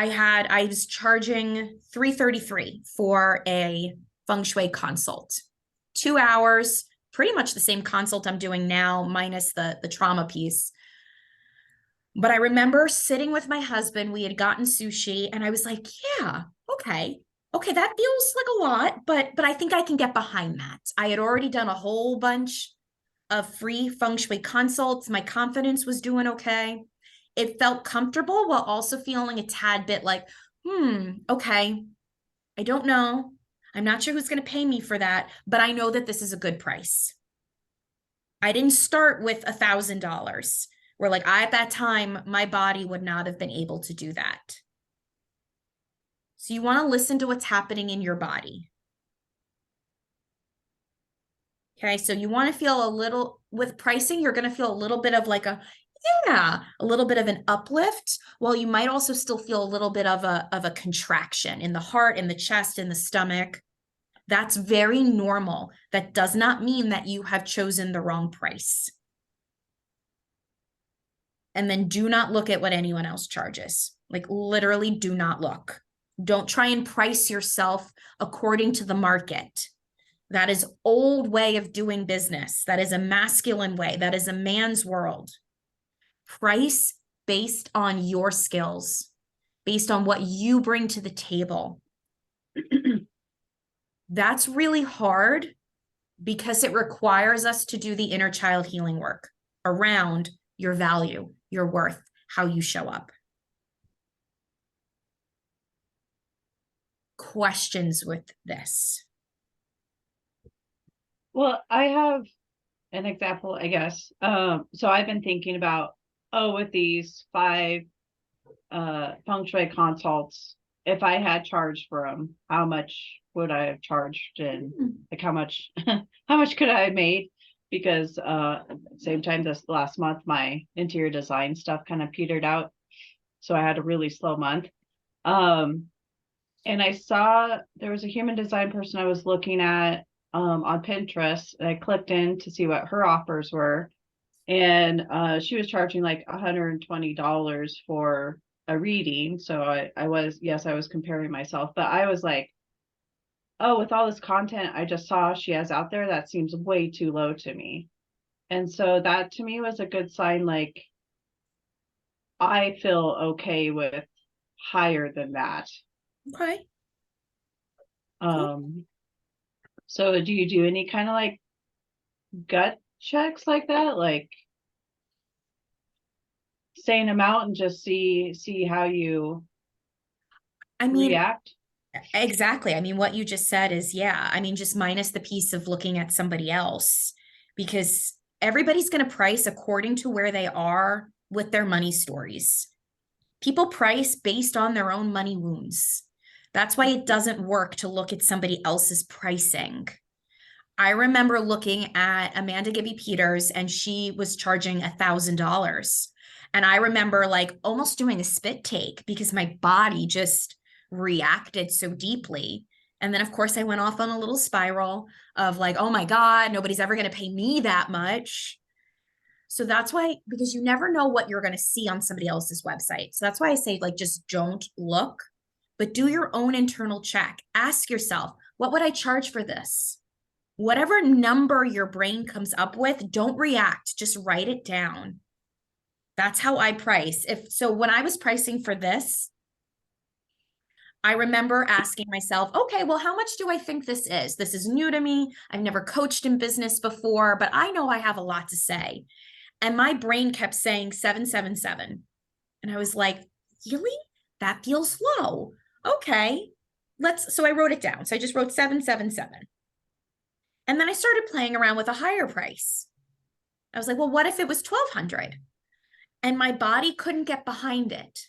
I was charging $333 for a feng shui consult. 2 hours, pretty much the same consult I'm doing now, minus the trauma piece. But I remember sitting with my husband, we had gotten sushi, and I was like, yeah, okay, that feels like a lot, but I think I can get behind that. I had already done a whole bunch of free feng shui consults. My confidence was doing okay. It felt comfortable while also feeling a tad bit like, okay, I don't know. I'm not sure who's going to pay me for that, but I know that this is a good price. I didn't start with $1,000 where like at that time, my body would not have been able to do that. So you want to listen to what's happening in your body. Okay, so you want to feel a little, with pricing, you're going to feel a little bit of like a little bit of an uplift, while you might also still feel a little bit of a contraction in the heart, in the chest, in the stomach. That's very normal. That does not mean that you have chosen the wrong price. And then do not look at what anyone else charges. Like literally do not look. Don't try and price yourself according to the market. That is old way of doing business. That is a masculine way. That is a man's world. Price based on your skills, based on what you bring to the table. That's really hard because it requires us to do the inner child healing work around your value, your worth, how you show up. Questions with this? Well, I have an example, I guess. So I've been thinking about, with these 5 feng shui consults, if I had charged for them, how much would I have charged, and like how much could I have made? Because at the same time, this last month my interior design stuff kind of petered out, so I had a really slow month. And I saw there was a human design person I was looking at on Pinterest, and I clicked in to see what her offers were, and she was charging like $120 for a reading. So I was comparing myself, but I was like, oh, with all this content I just saw she has out there, that seems way too low to me. And so that to me was a good sign, like I feel okay with higher than that. Okay. So do you do any kind of like gut checks like that, like saying them out and just see how you react? Exactly. I mean, what you just said is, just minus the piece of looking at somebody else, because everybody's going to price according to where they are with their money stories. People price based on their own money wounds. That's why it doesn't work to look at somebody else's pricing. I remember looking at Amanda Gibby Peters, and she was charging $1,000. And I remember like almost doing a spit take because my body just reacted so deeply. And then of course I went off on a little spiral of like, oh my God, nobody's ever going to pay me that much. So that's why, because you never know what you're going to see on somebody else's website. So that's why I say like, just don't look, but do your own internal check. Ask yourself, what would I charge for this? Whatever number your brain comes up with, don't react, just write it down. That's how I price. So when I was pricing for this, I remember asking myself, okay, well, how much do I think this is? This is new to me. I've never coached in business before, but I know I have a lot to say. And my brain kept saying 777. And I was like, really? That feels low. Okay, so I wrote it down. So I just wrote 777. And then I started playing around with a higher price. I was like, well, what if it was 1,200? And my body couldn't get behind it.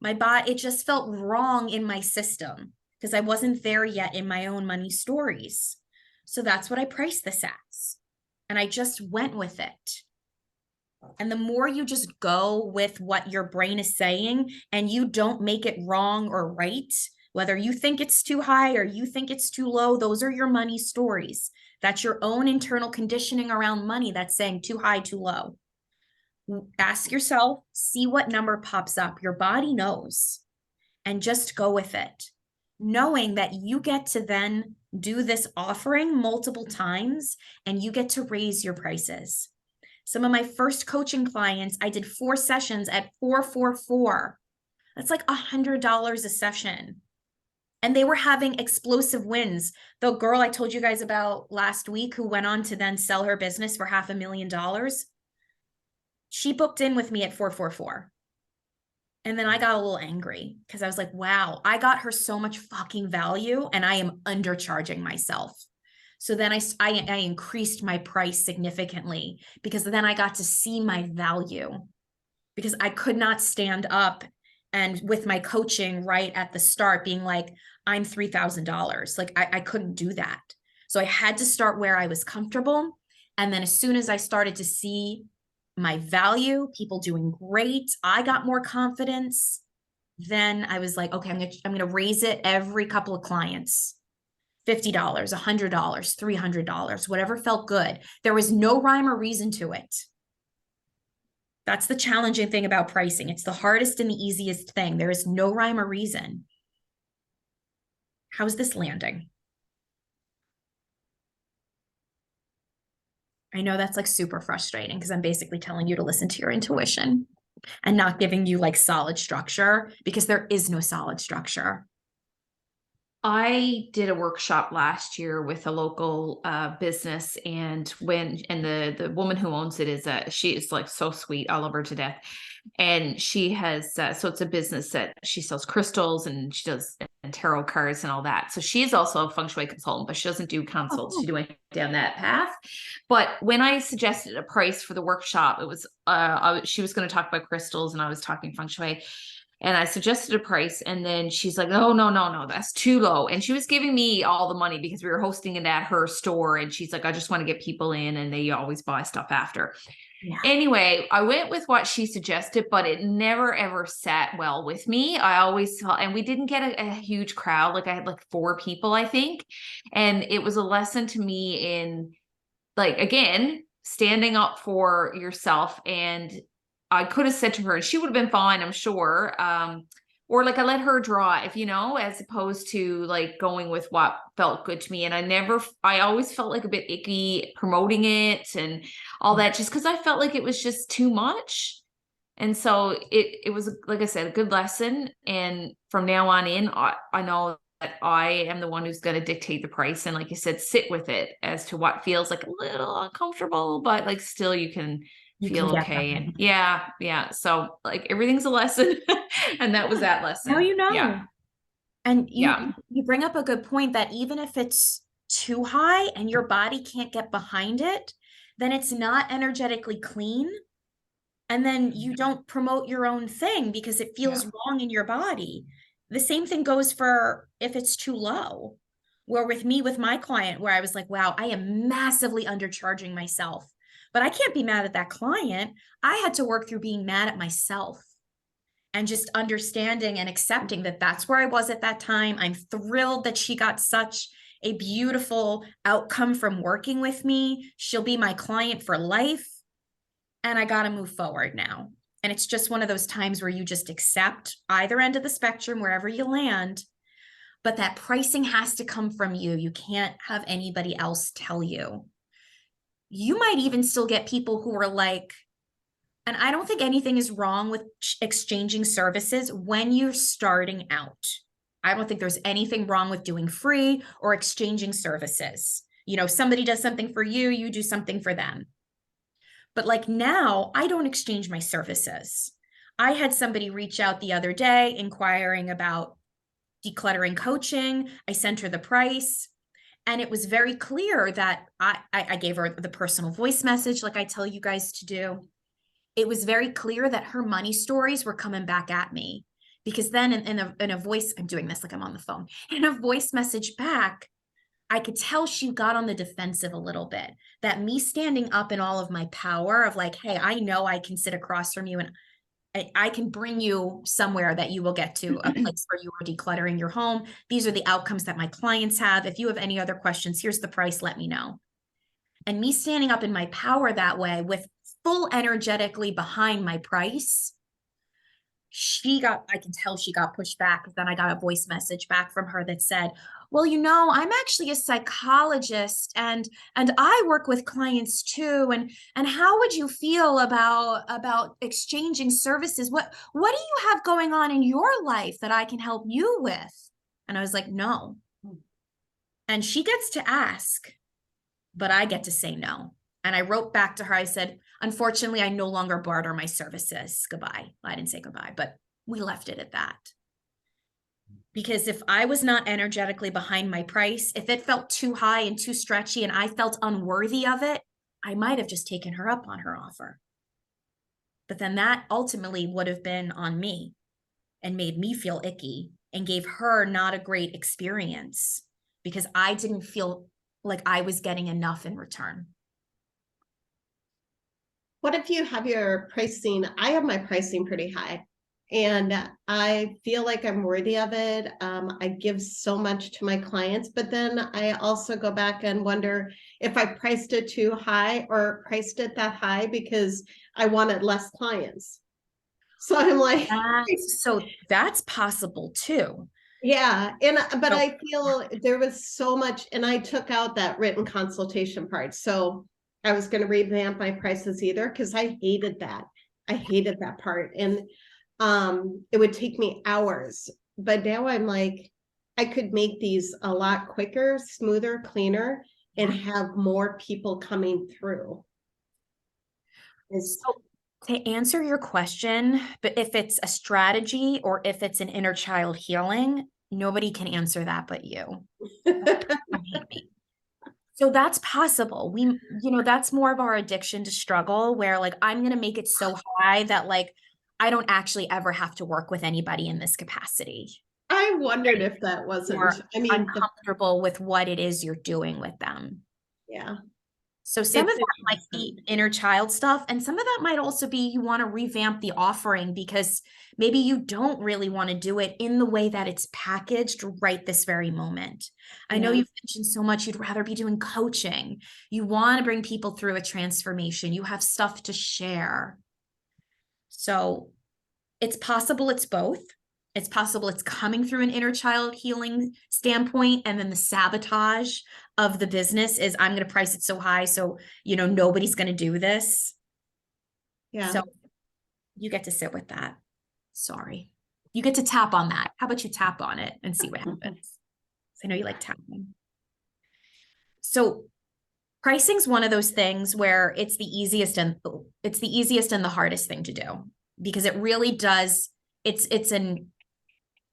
It just felt wrong in my system because I wasn't there yet in my own money stories. So that's what I priced this as. And I just went with it. And the more you just go with what your brain is saying and you don't make it wrong or right, whether you think it's too high or you think it's too low, those are your money stories. That's your own internal conditioning around money that's saying too high, too low. Ask yourself, see what number pops up. Your body knows, and just go with it, knowing that you get to then do this offering multiple times and you get to raise your prices. Some of my first coaching clients, I did 4 sessions at $444. That's like $100 a session. And they were having explosive wins. The girl I told you guys about last week who went on to then sell her business for $500,000, she booked in with me at 444. And then I got a little angry because I was like, wow, I got her so much fucking value and I am undercharging myself. So then I increased my price significantly because then I got to see my value, because I could not stand up and with my coaching right at the start being like, I'm $3,000. Like I couldn't do that. So I had to start where I was comfortable. And then as soon as I started to see my value, people doing great, I got more confidence. Then I was like, okay, I'm gonna raise it every couple of clients. $50, $100, $300, whatever felt good. There was no rhyme or reason to it. That's the challenging thing about pricing. It's the hardest and the easiest thing. There is no rhyme or reason. How's this landing? I know that's like super frustrating because I'm basically telling you to listen to your intuition and not giving you like solid structure, because there is no solid structure. I did a workshop last year with a local business, and the woman who owns it she is like so sweet. I love her to death. And she has so it's a business that she sells crystals and she does tarot cards and all that. So she is also a feng shui consultant, but she doesn't do consults. She went down that path. But when I suggested a price for the workshop, it was she was going to talk about crystals and I was talking feng shui. And I suggested a price, and then she's like, oh, no, that's too low. And she was giving me all the money because we were hosting it at her store. And she's like, I just want to get people in, and they always buy stuff after. Yeah. Anyway, I went with what she suggested, but it never, ever sat well with me. I always felt, and we didn't get a huge crowd. Like I had like 4 people, I think. And it was a lesson to me in, like, again, standing up for yourself. And I could have said to her, and she would have been fine, I'm sure. Or like I let her drive, as opposed to like going with what felt good to me. And I always felt like a bit icky promoting it and all that, just because I felt like it was just too much. And so it was, like I said, a good lesson. And from now on in, I know that I am the one who's going to dictate the price. And like you said, sit with it as to what feels like a little uncomfortable, but like still you can feel okay. And yeah. So like everything's a lesson. And that was that lesson. Now you know. Yeah. And you bring up a good point that even if it's too high and your body can't get behind it, then it's not energetically clean. And then you don't promote your own thing because it feels wrong in your body. The same thing goes for if it's too low. Where with my client, where I was like, wow, I am massively undercharging myself. But I can't be mad at that client. I had to work through being mad at myself and just understanding and accepting that that's where I was at that time. I'm thrilled that she got such a beautiful outcome from working with me. She'll be my client for life. And I got to move forward now. And it's just one of those times where you just accept either end of the spectrum, wherever you land. But that pricing has to come from you. You can't have anybody else tell you. You might even still get people who are like, and I don't think anything is wrong with exchanging services when you're starting out. I don't think there's anything wrong with doing free or exchanging services. Somebody does something for you, you do something for them. But like now, I don't exchange my services. I had somebody reach out the other day inquiring about decluttering coaching. I sent her the price. And it was very clear that I gave her the personal voice message, like I tell you guys to do. It was very clear that her money stories were coming back at me, because then in a voice, I'm doing this like I'm on the phone, in a voice message back, I could tell she got on the defensive a little bit, that me standing up in all of my power of like, hey, I know I can sit across from you and I can bring you somewhere that you will get to, a place where you are decluttering your home. These are the outcomes that my clients have. If you have any other questions, here's the price, let me know. And me standing up in my power that way with full energetically behind my price, I can tell she got pushed back. Then I got a voice message back from her that said, well, I'm actually a psychologist and I work with clients too. And how would you feel about exchanging services? What do you have going on in your life that I can help you with? And I was like, no. And she gets to ask, but I get to say no. And I wrote back to her, I said, unfortunately, I no longer barter my services. Goodbye. I didn't say goodbye, but we left it at that. Because if I was not energetically behind my price, if it felt too high and too stretchy and I felt unworthy of it, I might have just taken her up on her offer. But then that ultimately would have been on me and made me feel icky and gave her not a great experience, because I didn't feel like I was getting enough in return. What if you have your pricing? I have my pricing pretty high and I feel like I'm worthy of it. I give so much to my clients, but then I also go back and wonder if I priced it too high or priced it that high because I wanted less clients. So I'm like, so that's possible too. yeah. But I feel there was so much, and I took out that written consultation part. So I was going to revamp my prices either, because I hated that. I hated that part. And it would take me hours. But now I'm like, I could make these a lot quicker, smoother, cleaner, and have more people coming through. So to answer your question, but if it's a strategy or if it's an inner child healing, nobody can answer that but you. So that's possible. That's more of our addiction to struggle, where like, I'm going to make it so high that like, I don't actually ever have to work with anybody in this capacity. I wondered if that wasn't, uncomfortable with what it is you're doing with them. Yeah. So some of that might be inner child stuff. And some of that might also be, you want to revamp the offering because maybe you don't really want to do it in the way that it's packaged right this very moment. I know you've mentioned so much, you'd rather be doing coaching. You want to bring people through a transformation. You have stuff to share. So it's possible it's both. It's possible it's coming through an inner child healing standpoint, and then the sabotage of the business is, I'm going to price it so high so nobody's going to do this. Yeah. So you get to sit with that. Sorry. You get to tap on that. How about you tap on it and see what happens? I know you like tapping. So pricing's one of those things where it's the easiest and the hardest thing to do, because it really does. It's an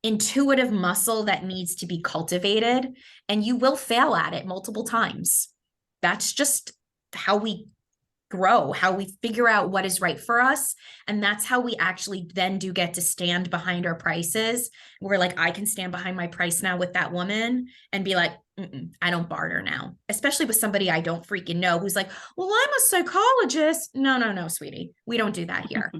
intuitive muscle that needs to be cultivated, and you will fail at it multiple times. That's just how we grow, how we figure out what is right for us. And that's how we actually then do get to stand behind our prices. We're like, I can stand behind my price now with that woman and be like, I don't barter now, especially with somebody I don't freaking know who's like, well, I'm a psychologist. No, sweetie, we don't do that here.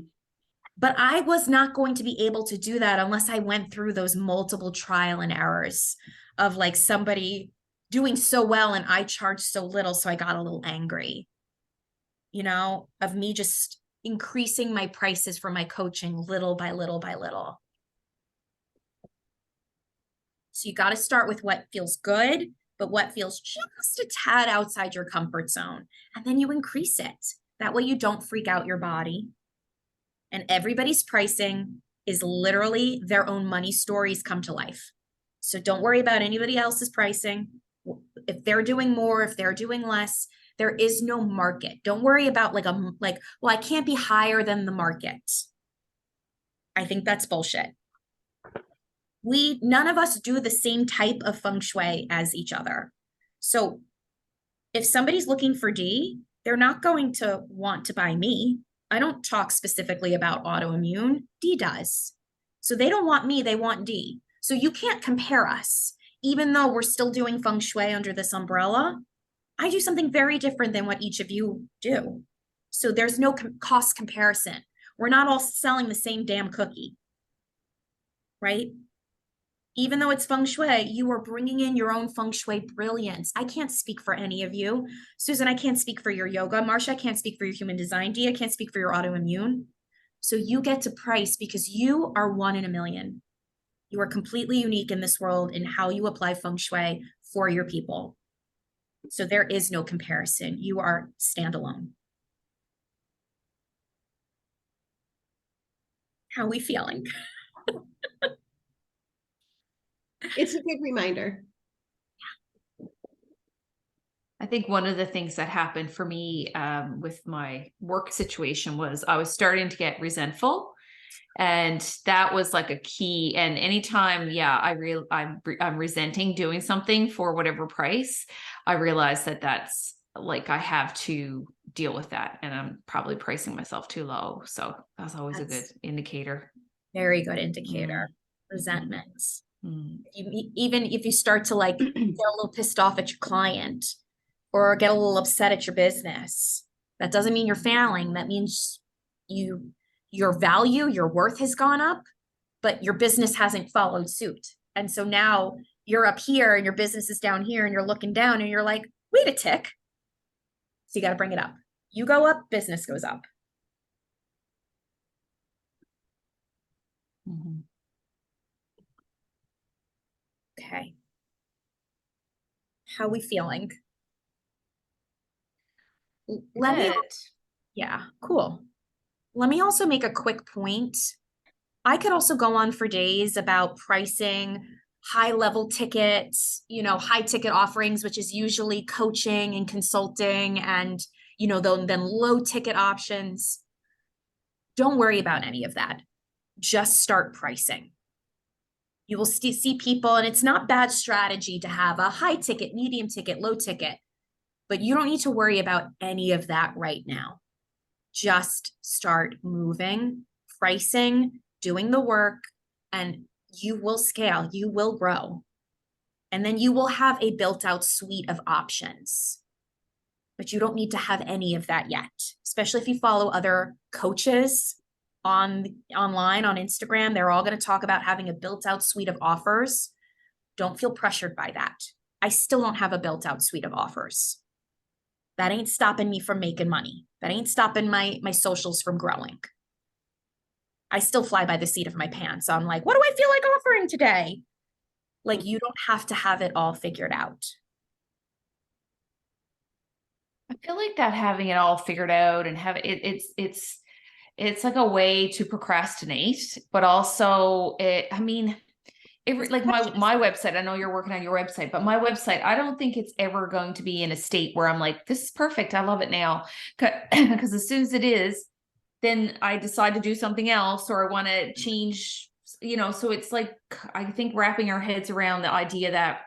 But I was not going to be able to do that unless I went through those multiple trial and errors of like somebody doing so well and I charged so little. So I got a little angry, of me just increasing my prices for my coaching little by little by little. So you got to start with what feels good, but what feels just a tad outside your comfort zone. And then you increase it. That way you don't freak out your body. And everybody's pricing is literally their own money stories come to life. So don't worry about anybody else's pricing. If they're doing more, if they're doing less, there is no market. Don't worry about well, I can't be higher than the market. I think that's bullshit. None of us do the same type of feng shui as each other. So if somebody's looking for D, they're not going to want to buy me. I don't talk specifically about autoimmune. D does. So they don't want me, they want D. So you can't compare us. Even though we're still doing feng shui under this umbrella, I do something very different than what each of you do. So there's no cost comparison. We're not all selling the same damn cookie, right? Even though it's feng shui, you are bringing in your own feng shui brilliance. I can't speak for any of you. Susan, I can't speak for your yoga. Marsha, I can't speak for your human design. Dee, I can't speak for your autoimmune. So you get to price because you are 1 in a million. You are completely unique in this world in how you apply feng shui for your people. So there is no comparison. You are standalone. How are we feeling? It's a good reminder. I think one of the things that happened for me with my work situation was I was starting to get resentful, and that was like a key. And anytime, I'm resenting doing something for whatever price, I realize that that's like I have to deal with that, and I'm probably pricing myself too low. So that's always a good indicator. Very good indicator. Resentment. Even if you start to like get a little pissed off at your client or get a little upset at your business, that doesn't mean you're failing. That means your value, your worth has gone up, but your business hasn't followed suit. And so now you're up here and your business is down here and you're looking down and you're like, wait a tick. So you got to bring it up. You go up, business goes up. Okay. How are we feeling? Yeah, cool. Let me also make a quick point. I could also go on for days about pricing high level tickets, high ticket offerings, which is usually coaching and consulting, and, then low ticket options. Don't worry about any of that. Just start pricing. You will see people, and it's not bad strategy to have a high ticket, medium ticket, low ticket, but you don't need to worry about any of that right now. Just start moving, pricing, doing the work, and you will scale, you will grow. And then you will have a built out suite of options. But you don't need to have any of that yet, especially if you follow other coaches online on Instagram. They're all going to talk about having a built out suite of offers. Don't feel pressured by that. I still don't have a built out suite of offers. That ain't stopping me from making money. That ain't stopping my socials from growing. I still fly by the seat of my pants. I'm like, what do I feel like offering today? Like, you don't have to have it all figured out. I feel like that having it all figured out and have it's like a way to procrastinate, but also like my website, I know you're working on your website, but my website, I don't think it's ever going to be in a state where I'm like, this is perfect. I love it now. Because as soon as it is, then I decide to do something else, or I want to change, so it's like, I think wrapping our heads around the idea that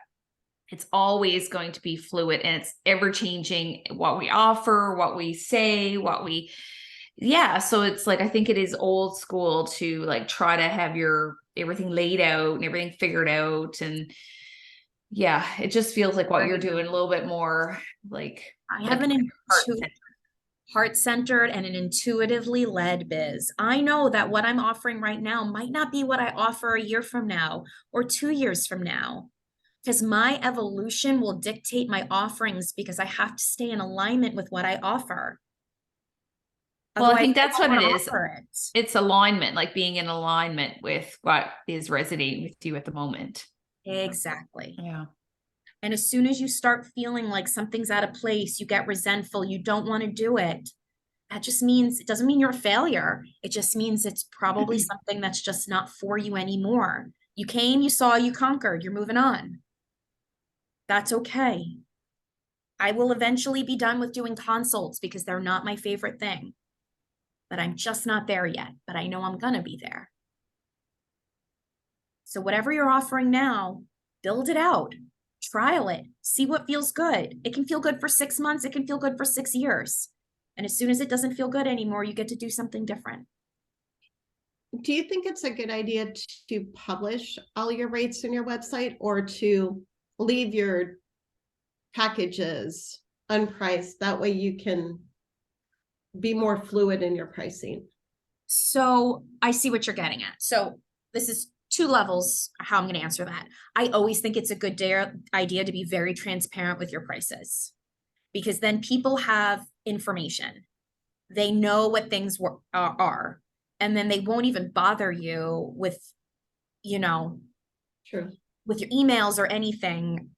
it's always going to be fluid and it's ever changing what we offer, what we say, so it's like, I think it is old school to like try to have everything laid out and everything figured out. And it just feels like what you're doing a little bit more like I have an heart-centered and an intuitively led biz. I know that what I'm offering right now might not be what I offer a year from now or 2 years from now, because my evolution will dictate my offerings because I have to stay in alignment with what I offer. Well, otherwise, I think that's what it is. It's alignment, like being in alignment with what is resonating with you at the moment. Exactly. Yeah. And as soon as you start feeling like something's out of place, you get resentful, you don't want to do it. That just means, it doesn't mean you're a failure. It just means it's probably something that's just not for you anymore. You came, you saw, you conquered, you're moving on. That's okay. I will eventually be done with doing consults because they're not my favorite thing. But I'm just not there yet, but I know I'm going to be there. So whatever you're offering now, build it out. trial it, see what feels good. It can feel good for 6 months. It can feel good for 6 years. And as soon as it doesn't feel good anymore, you get to do something different. Do you think it's a good idea to publish all your rates on your website, or to leave your packages unpriced? That way you can be more fluid in your pricing. So I see what you're getting at. So this is 2 levels how I'm going to answer that. I always think it's a good idea to be very transparent with your prices, because then people have information. They know what things are, and then they won't even bother you with, you know, True. with your emails or anything.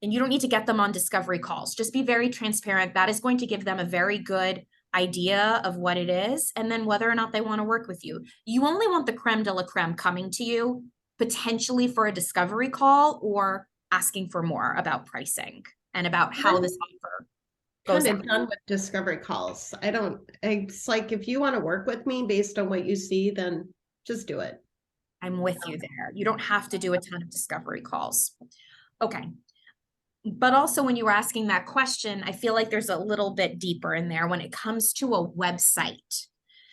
And you don't need to get them on discovery calls. Just be very transparent. That is going to give them a very good idea of what it is, and then whether or not they want to work with you. You only want the creme de la creme coming to you, potentially for a discovery call or asking for more about pricing and about how this offer goes Kind of out. done with discovery calls. It's like, if you want to work with me based on what you see, then just do it. I'm with you there. You don't have to do a ton of discovery calls. Okay. But also, when you were asking that question, I feel like there's a little bit deeper in there when it comes to a website.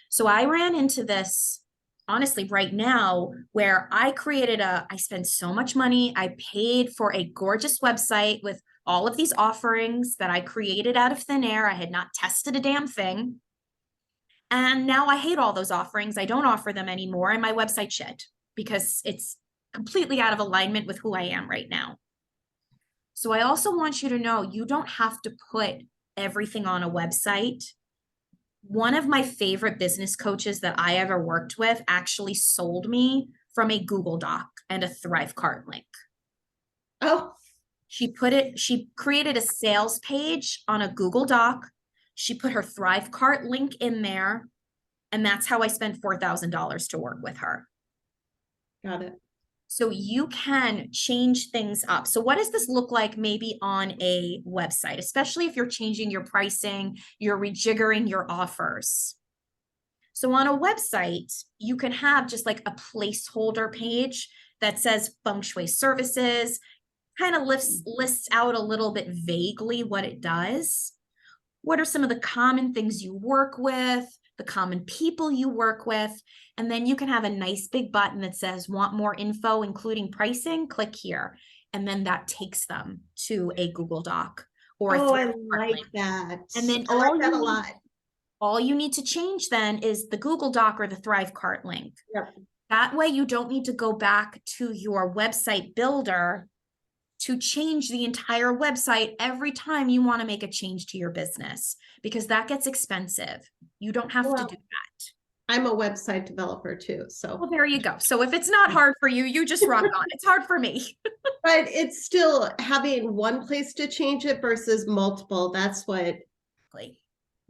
So I ran into this, honestly, right now, where I spent so much money. I paid for a gorgeous website with all of these offerings that I created out of thin air. I had not tested a damn thing. And now I hate all those offerings. I don't offer them anymore. And my website shit, because it's completely out of alignment with who I am right now. So I also want you to know, you don't have to put everything on a website. One of my favorite business coaches that I ever worked with actually sold me from a Google Doc and a Thrivecart link. Oh, She created a sales page on a Google Doc. She put her Thrivecart link in there. And that's how I spent $4,000 to work with her. got it. So you can change things up. So what does this look like maybe on a website, especially if you're changing your pricing, you're rejiggering your offers? So on a website, you can have just like a placeholder page that says feng shui services, kind of lists out a little bit vaguely what it does. What are some of the common things you work with, the common people you work with? And then you can have a nice big button that says, want more info, including pricing? Click here. And then that takes them to a Google Doc or a I Thrivecart like link. that. And then I like that a lot. all you need to change then is the Google Doc or the Thrivecart link. Yep. That way you don't need to go back to your website builder to change the entire website every time you want to make a change to your business, because that gets expensive. You don't have to do that. I'm a website developer too, so. Well, there you go. So if it's not hard for you, you just rock on. It's hard for me. But it's still having one place to change it versus multiple. That's what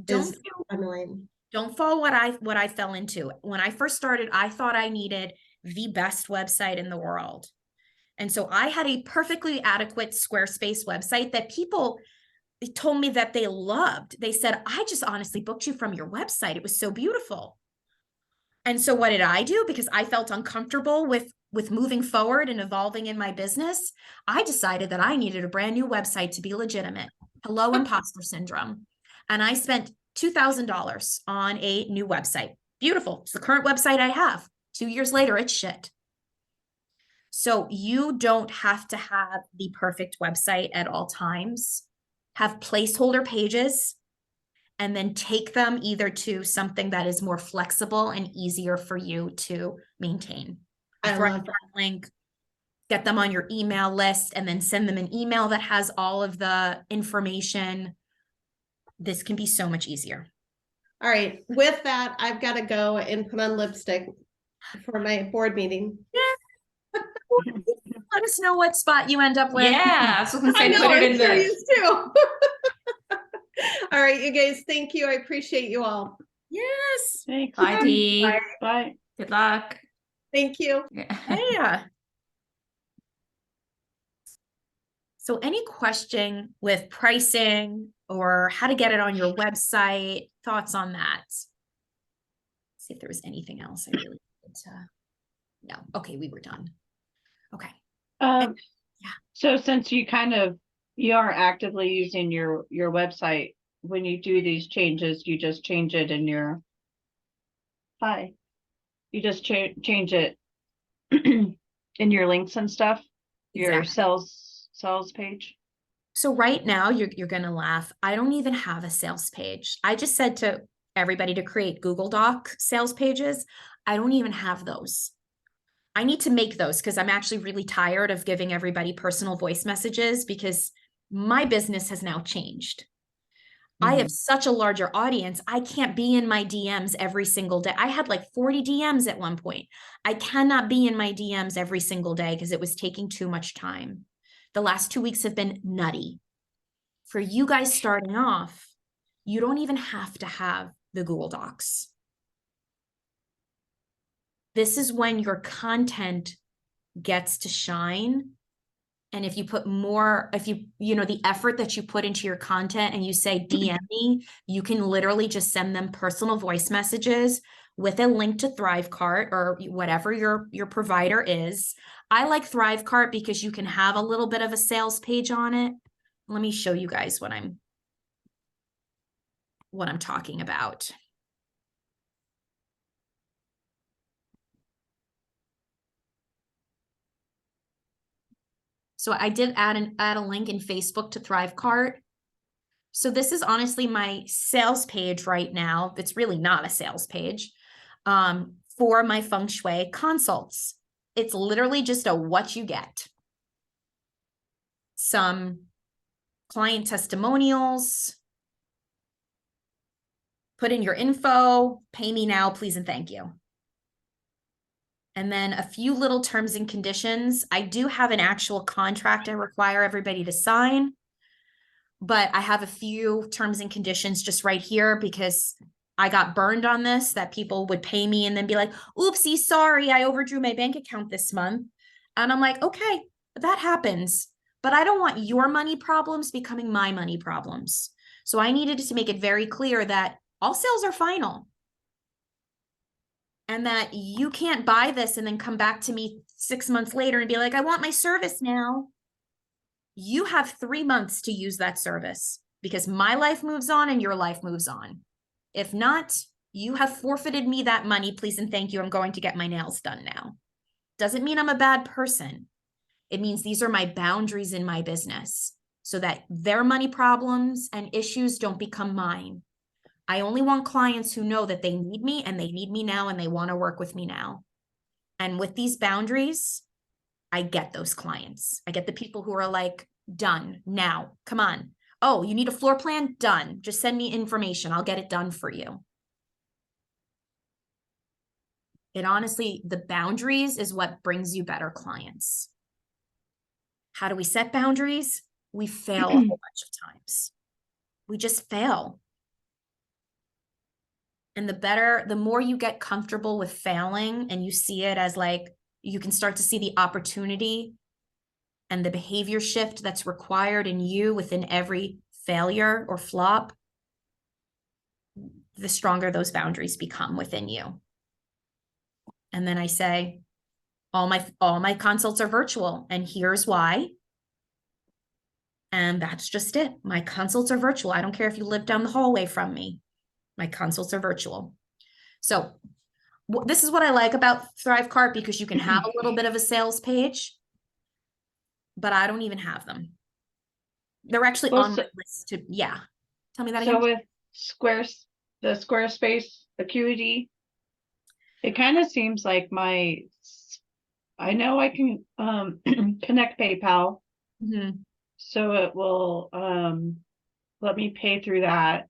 is annoying. Don't fall what I fell into. When I first started, I thought I needed the best website in the world. And so I had a perfectly adequate Squarespace website that people told me that they loved. They said, I just honestly booked you from your website. It was so beautiful. And so what did I do? Because I felt uncomfortable with moving forward and evolving in my business, I decided that I needed a brand new website to be legitimate. Hello, imposter syndrome. And I spent $2,000 on a new website. Beautiful. It's the current website I have. 2 years later, it's shit. So you don't have to have the perfect website at all times. Have placeholder pages, and then take them either to something that is more flexible and easier for you to maintain. I love that. Link, get them on your email list, and then send them an email that has all of the information. This can be so much easier. All right. With that, I've got to go and put on lipstick for my board meeting. Let us know what spot you end up with. Yeah, so I was gonna I say, know, put it I'm in the. curious too. All right, you guys, thank you. I appreciate you all. Yes. Thanks. Bye, Dee. Bye. Bye. Good luck. Thank you. Yeah. So any question with pricing or how to get it on your website, thoughts on that? See if there was anything else I really needed to. No. Okay, we were done. Okay. Um, Yeah. So since you are actively using your website, when you do these changes, you just change it in your, hi, you just change it in your links and stuff, your Exactly. sales page. So right now you're gonna laugh. I don't even have a sales page. I just said to everybody to create Google Doc sales pages. I don't even have those. I need to make those because I'm actually really tired of giving everybody personal voice messages because my business has now changed. I have such a larger audience. I can't be in my DMs every single day. I had like 40 DMs at one point. I cannot be in my DMs every single day because it was taking too much time. The last 2 weeks have been nutty. For you guys starting off, you don't even have to have the Google Docs. This is when your content gets to shine. And if you put more, if the effort that you put into your content and you say DM me, you can literally just send them personal voice messages with a link to Thrivecart or whatever your provider is. I like Thrivecart because you can have a little bit of a sales page on it. Let me show you guys what I'm talking about. So I did add a link in Facebook to Thrivecart. So this is honestly my sales page right now. It's really not a sales page for my feng shui consults. It's literally just a what you get. Some client testimonials. Put in your info, pay me now, please and thank you. And then a few little terms and conditions. I do have an actual contract I require everybody to sign, but I have a few terms and conditions just right here because I got burned on this, that people would pay me and then be like, oopsie, sorry, I overdrew my bank account this month. And I'm like, okay, that happens, but I don't want your money problems becoming my money problems. So I needed to make it very clear that all sales are final. And that you can't buy this and then come back to me 6 months later and be like, I want my service now. You have 3 months to use that service because my life moves on and your life moves on. If not, you have forfeited me that money, please and thank you. I'm going to get my nails done now. Doesn't mean I'm a bad person. It means these are my boundaries in my business so that their money problems and issues don't become mine. I only want clients who know that they need me and they need me now and they want to work with me now. And with these boundaries, I get those clients. I get the people who are like, done now, come on. Oh, you need a floor plan? Done. Just send me information. I'll get it done for you. It honestly, the boundaries is what brings you better clients. How do we set boundaries? We fail a whole bunch of times. We just fail. And the more you get comfortable with failing and you see it as like, you can start to see the opportunity and the behavior shift that's required in you within every failure or flop, the stronger those boundaries become within you. And then I say, all my consults are virtual, and here's why. And that's just it. My consults are virtual. I don't care if you live down the hallway from me. My consults are virtual. So this is what I like about Thrivecart because you can have a little bit of a sales page, but I don't even have them. They're actually on my list to, yeah. Tell me that again. So with the Squarespace Acuity, it kind of seems like I know I can connect PayPal. Mm-hmm. So it will let me pay through that.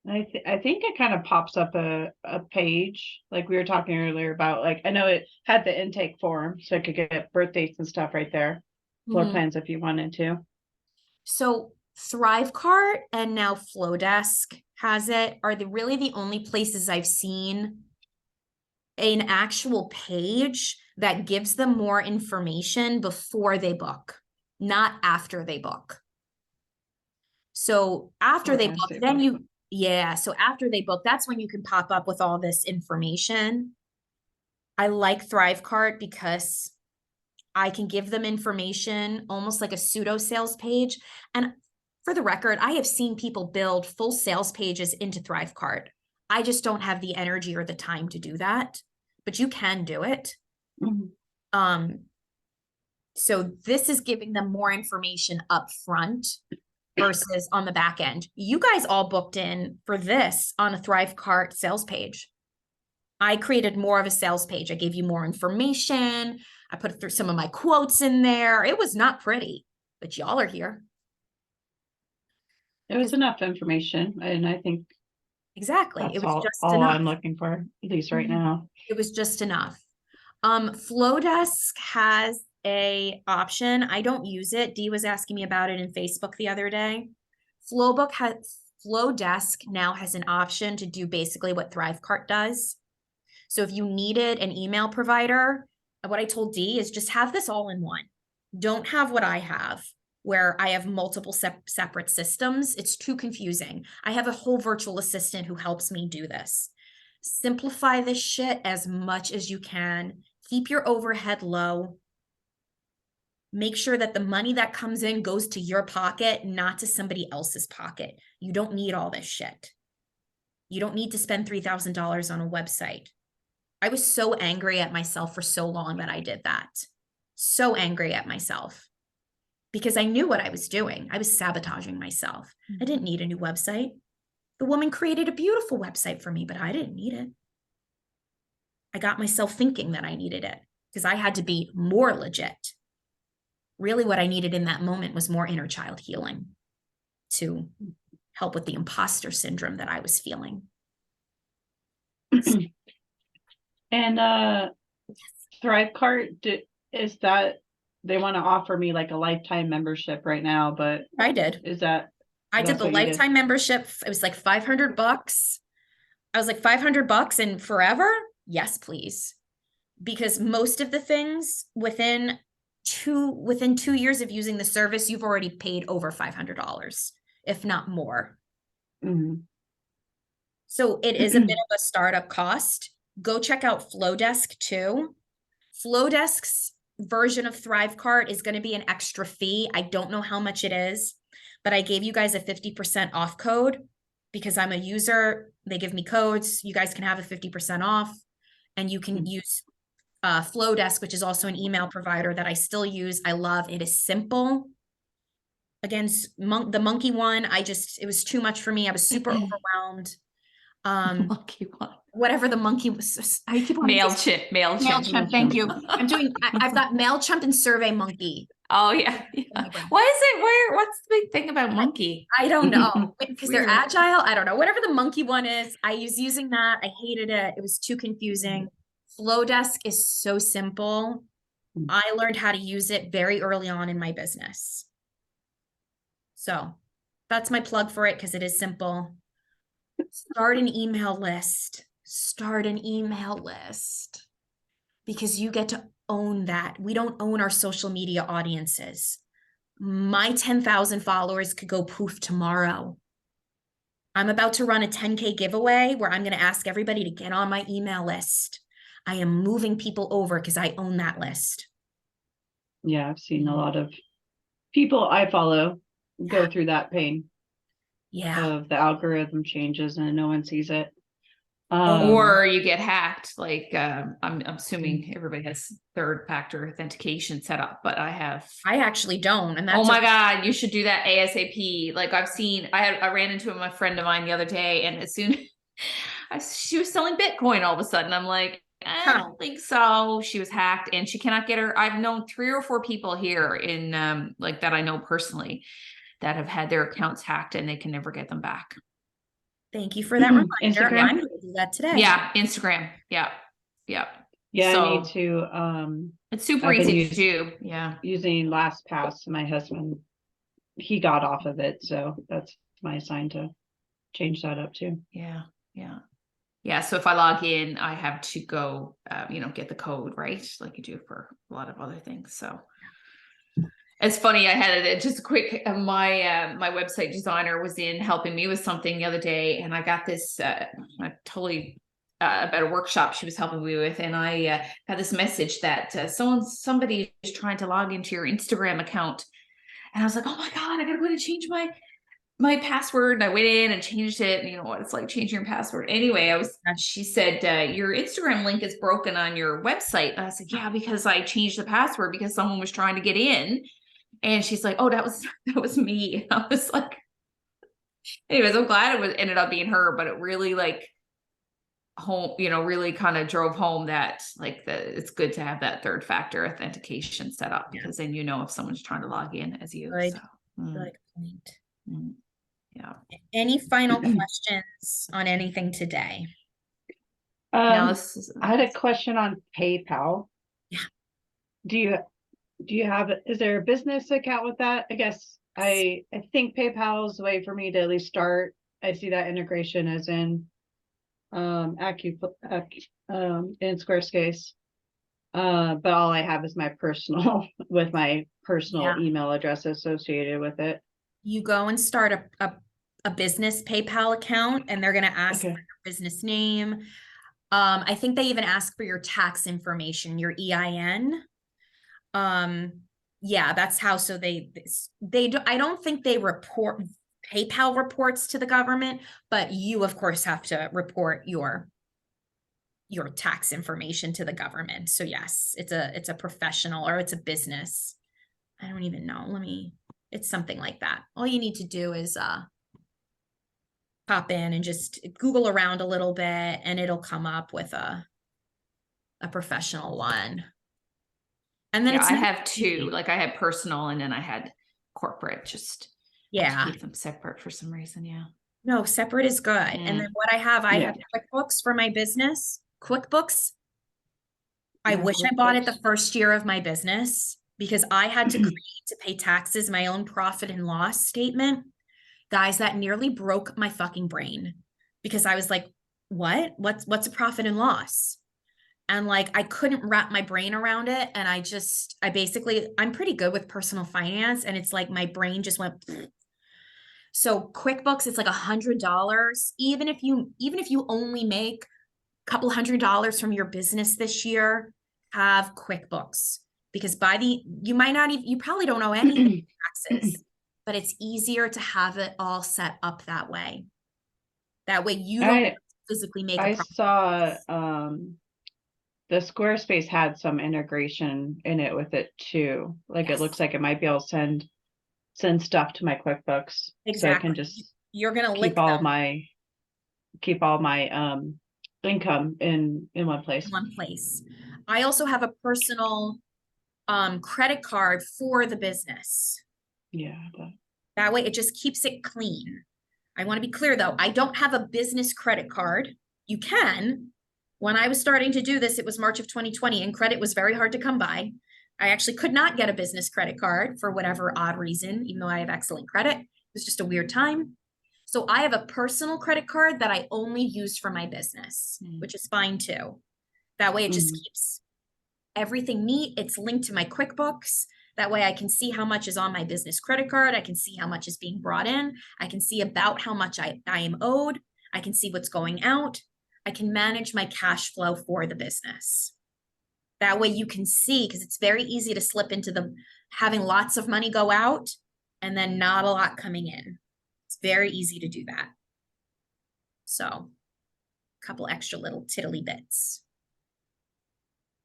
I think it kind of pops up a page like we were talking earlier about, like, I know it had the intake form so I could get birth dates and stuff right there. Floor plans if you wanted to. So Thrivecart and now Flowdesk has it, are really the only places I've seen an actual page that gives them more information before they book, not after they book. So after they book, then so after they book, that's when you can pop up with all this information. I like Thrivecart because I can give them information, almost like a pseudo sales page. And for the record, I have seen people build full sales pages into Thrivecart. I just don't have the energy or the time to do that, but you can do it. Mhm. So this is giving them more information up front versus on the back end. You guys all booked in for this on a Thrivecart sales page. I created more of a sales page. I gave you more information. I put through some of my quotes in there. It was not pretty, but y'all are here. It was enough information, and I think Exactly. It that's was just all enough. I'm looking for, at least right Mhm. now. It was just enough. Flowdesk has a option. I don't use it. Dee was asking me about it in Facebook the other day. Flowdesk now has an option to do basically what Thrivecart does. So if you needed an email provider, what I told Dee is just have this all in one. Don't have what I have, where I have multiple separate systems. It's too confusing. I have a whole virtual assistant who helps me do this. Simplify this shit as much as you can. Keep your overhead low. Make sure that the money that comes in goes to your pocket, not to somebody else's pocket. You don't need all this shit. You don't need to spend $3,000 on a website. I was so angry at myself for so long that I did that. So angry at myself because I knew what I was doing. I was sabotaging myself. I didn't need a new website. The woman created a beautiful website for me, but I didn't need it. I got myself thinking that I needed it because I had to be more legit. Really, what I needed in that moment was more inner child healing to help with the imposter syndrome that I was feeling. And Thrivecart, is that they want to offer me like a lifetime membership right now, but I did. is that I did that's the what you did? lifetime membership. It was like $500. I was like $500 and forever? Yes, please. Because most of the things within 2 years of using the service, you've already paid over $500, if not more. Mhm. So it is a bit of a startup cost. Go check out Flowdesk too. Flowdesk's version of Thrivecart is going to be an extra fee. I don't know how much it is, but I gave you guys a 50% off code because I'm a user. They give me codes. You guys can have a 50% off, and you can use Flowdesk, which is also an email provider that I still use. I love it. Is simple. Again, the monkey one, it was too much for me. I was super overwhelmed. Monkey one. Whatever the monkey was. I keep wanting to say MailChimp. Thank you. I've got MailChimp and SurveyMonkey. Oh yeah. What's the big thing about monkey? I don't know because they're Weird. agile. I don't know. Whatever the monkey one is, I was using that. I hated it. It was too confusing. Flowdesk is so simple. I learned how to use it very early on in my business. So that's my plug for it because it is simple. Start an email list. Start an email list because you get to own that. We don't own our social media audiences. My 10,000 followers could go poof tomorrow. I'm about to run a 10K giveaway where I'm going to ask everybody to get on my email list. I am moving people over because I own that list. Yeah, I've seen a lot of people I follow go through that pain of the algorithm changes and no one sees it. Or you get hacked. Like I'm assuming everybody has third factor authentication set up, but I actually don't. And that's oh my God, you should do that ASAP. Like I ran into a friend of mine the other day, and as soon she was selling Bitcoin all of a sudden. I'm like, I don't think so. She was hacked and she cannot get her. I've known 3 or 4 people here in like that I know personally that have had their accounts hacked and they can never get them back. Thank you for that reminder. Instagram? I'm going to do that today. Yeah, Instagram. Yeah. Yeah, So, I need to it's super I've been easy to do. Yeah. using LastPass. My husband, he got off of it, so that's my sign to change that up too. Yeah. So if I log in, I have to go, get the code, right? Like you do for a lot of other things. So it's funny. I had it just a quick, my website designer was in helping me with something the other day, and I got this, I totally about a workshop she was helping me with, and I had this message that somebody is trying to log into your Instagram account, and I was like, oh my god, I gotta go to change my password. And I went in and changed it, and you know what it's like changing your password. Anyway, she said, your Instagram link is broken on your website. And I was like, yeah, because I changed the password because someone was trying to get in. And she's like, oh, that was me. I was like, anyways, I'm glad ended up being her, but it really like really kind of drove home that like it's good to have that third factor authentication set up, because then if someone's trying to log in as you. Good. So, Good point. yeah. Any final questions on anything today? No, I had a question on PayPal. Yeah. Do you have, is there a business account with that? I guess I think PayPal is the way for me to at least start. I see that integration as in in Squarespace. But all I have is my personal with my personal email address associated with it. You go and start a business PayPal account, and they're going to ask for your business name. I think they even ask for your tax information, your EIN. Yeah, that's how. So they do. I don't think they report PayPal reports to the government, but you of course have to report your tax information to the government. So yes, it's a professional, or it's a business. I don't even know. It's something like that. All you need to do is pop in and just Google around a little bit, and it'll come up with a professional one. And then I have two. Like I had personal, and then I had corporate. Just to keep them separate for some reason. Yeah. No, separate is good. And then what I have QuickBooks for my business. QuickBooks. I wish I bought it the first year of my business, because I had to create to pay taxes my own profit and loss statement. Guys, that nearly broke my fucking brain, because I was like, what's a profit and loss? And like, I couldn't wrap my brain around it. And I'm pretty good with personal finance. And it's like, my brain just went. So QuickBooks, it's like $100. Even if you only make a couple $100 from your business this year, have QuickBooks, because you probably don't know anything taxes, but it's easier to have it all set up that way. That way you don't physically make a profit. I saw the Squarespace had some integration in it with it too. Like it looks like it might be able to send stuff to my QuickBooks. Exactly. So I can just you're gonna keep all my income in one place. I also have a personal credit card for the business. Yeah. That way it just keeps it clean. I want to be clear though, I don't have a business credit card. You can. When I was starting to do this, it was March of 2020, and credit was very hard to come by. I actually could not get a business credit card for whatever odd reason, even though I have excellent credit. It was just a weird time. So I have a personal credit card that I only use for my business, which is fine too. That way it just keeps everything neat. It's linked to my QuickBooks. That way I can see how much is on my business credit card. I can see how much is being brought in. I can see about how much I am owed. I can see what's going out. I can manage my cash flow for the business. That way you can see, because it's very easy to slip into having lots of money go out and then not a lot coming in. It's very easy to do that. So a couple extra little tiddly bits.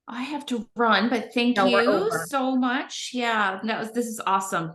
I have to run, but thank you so much. Yeah, this is awesome.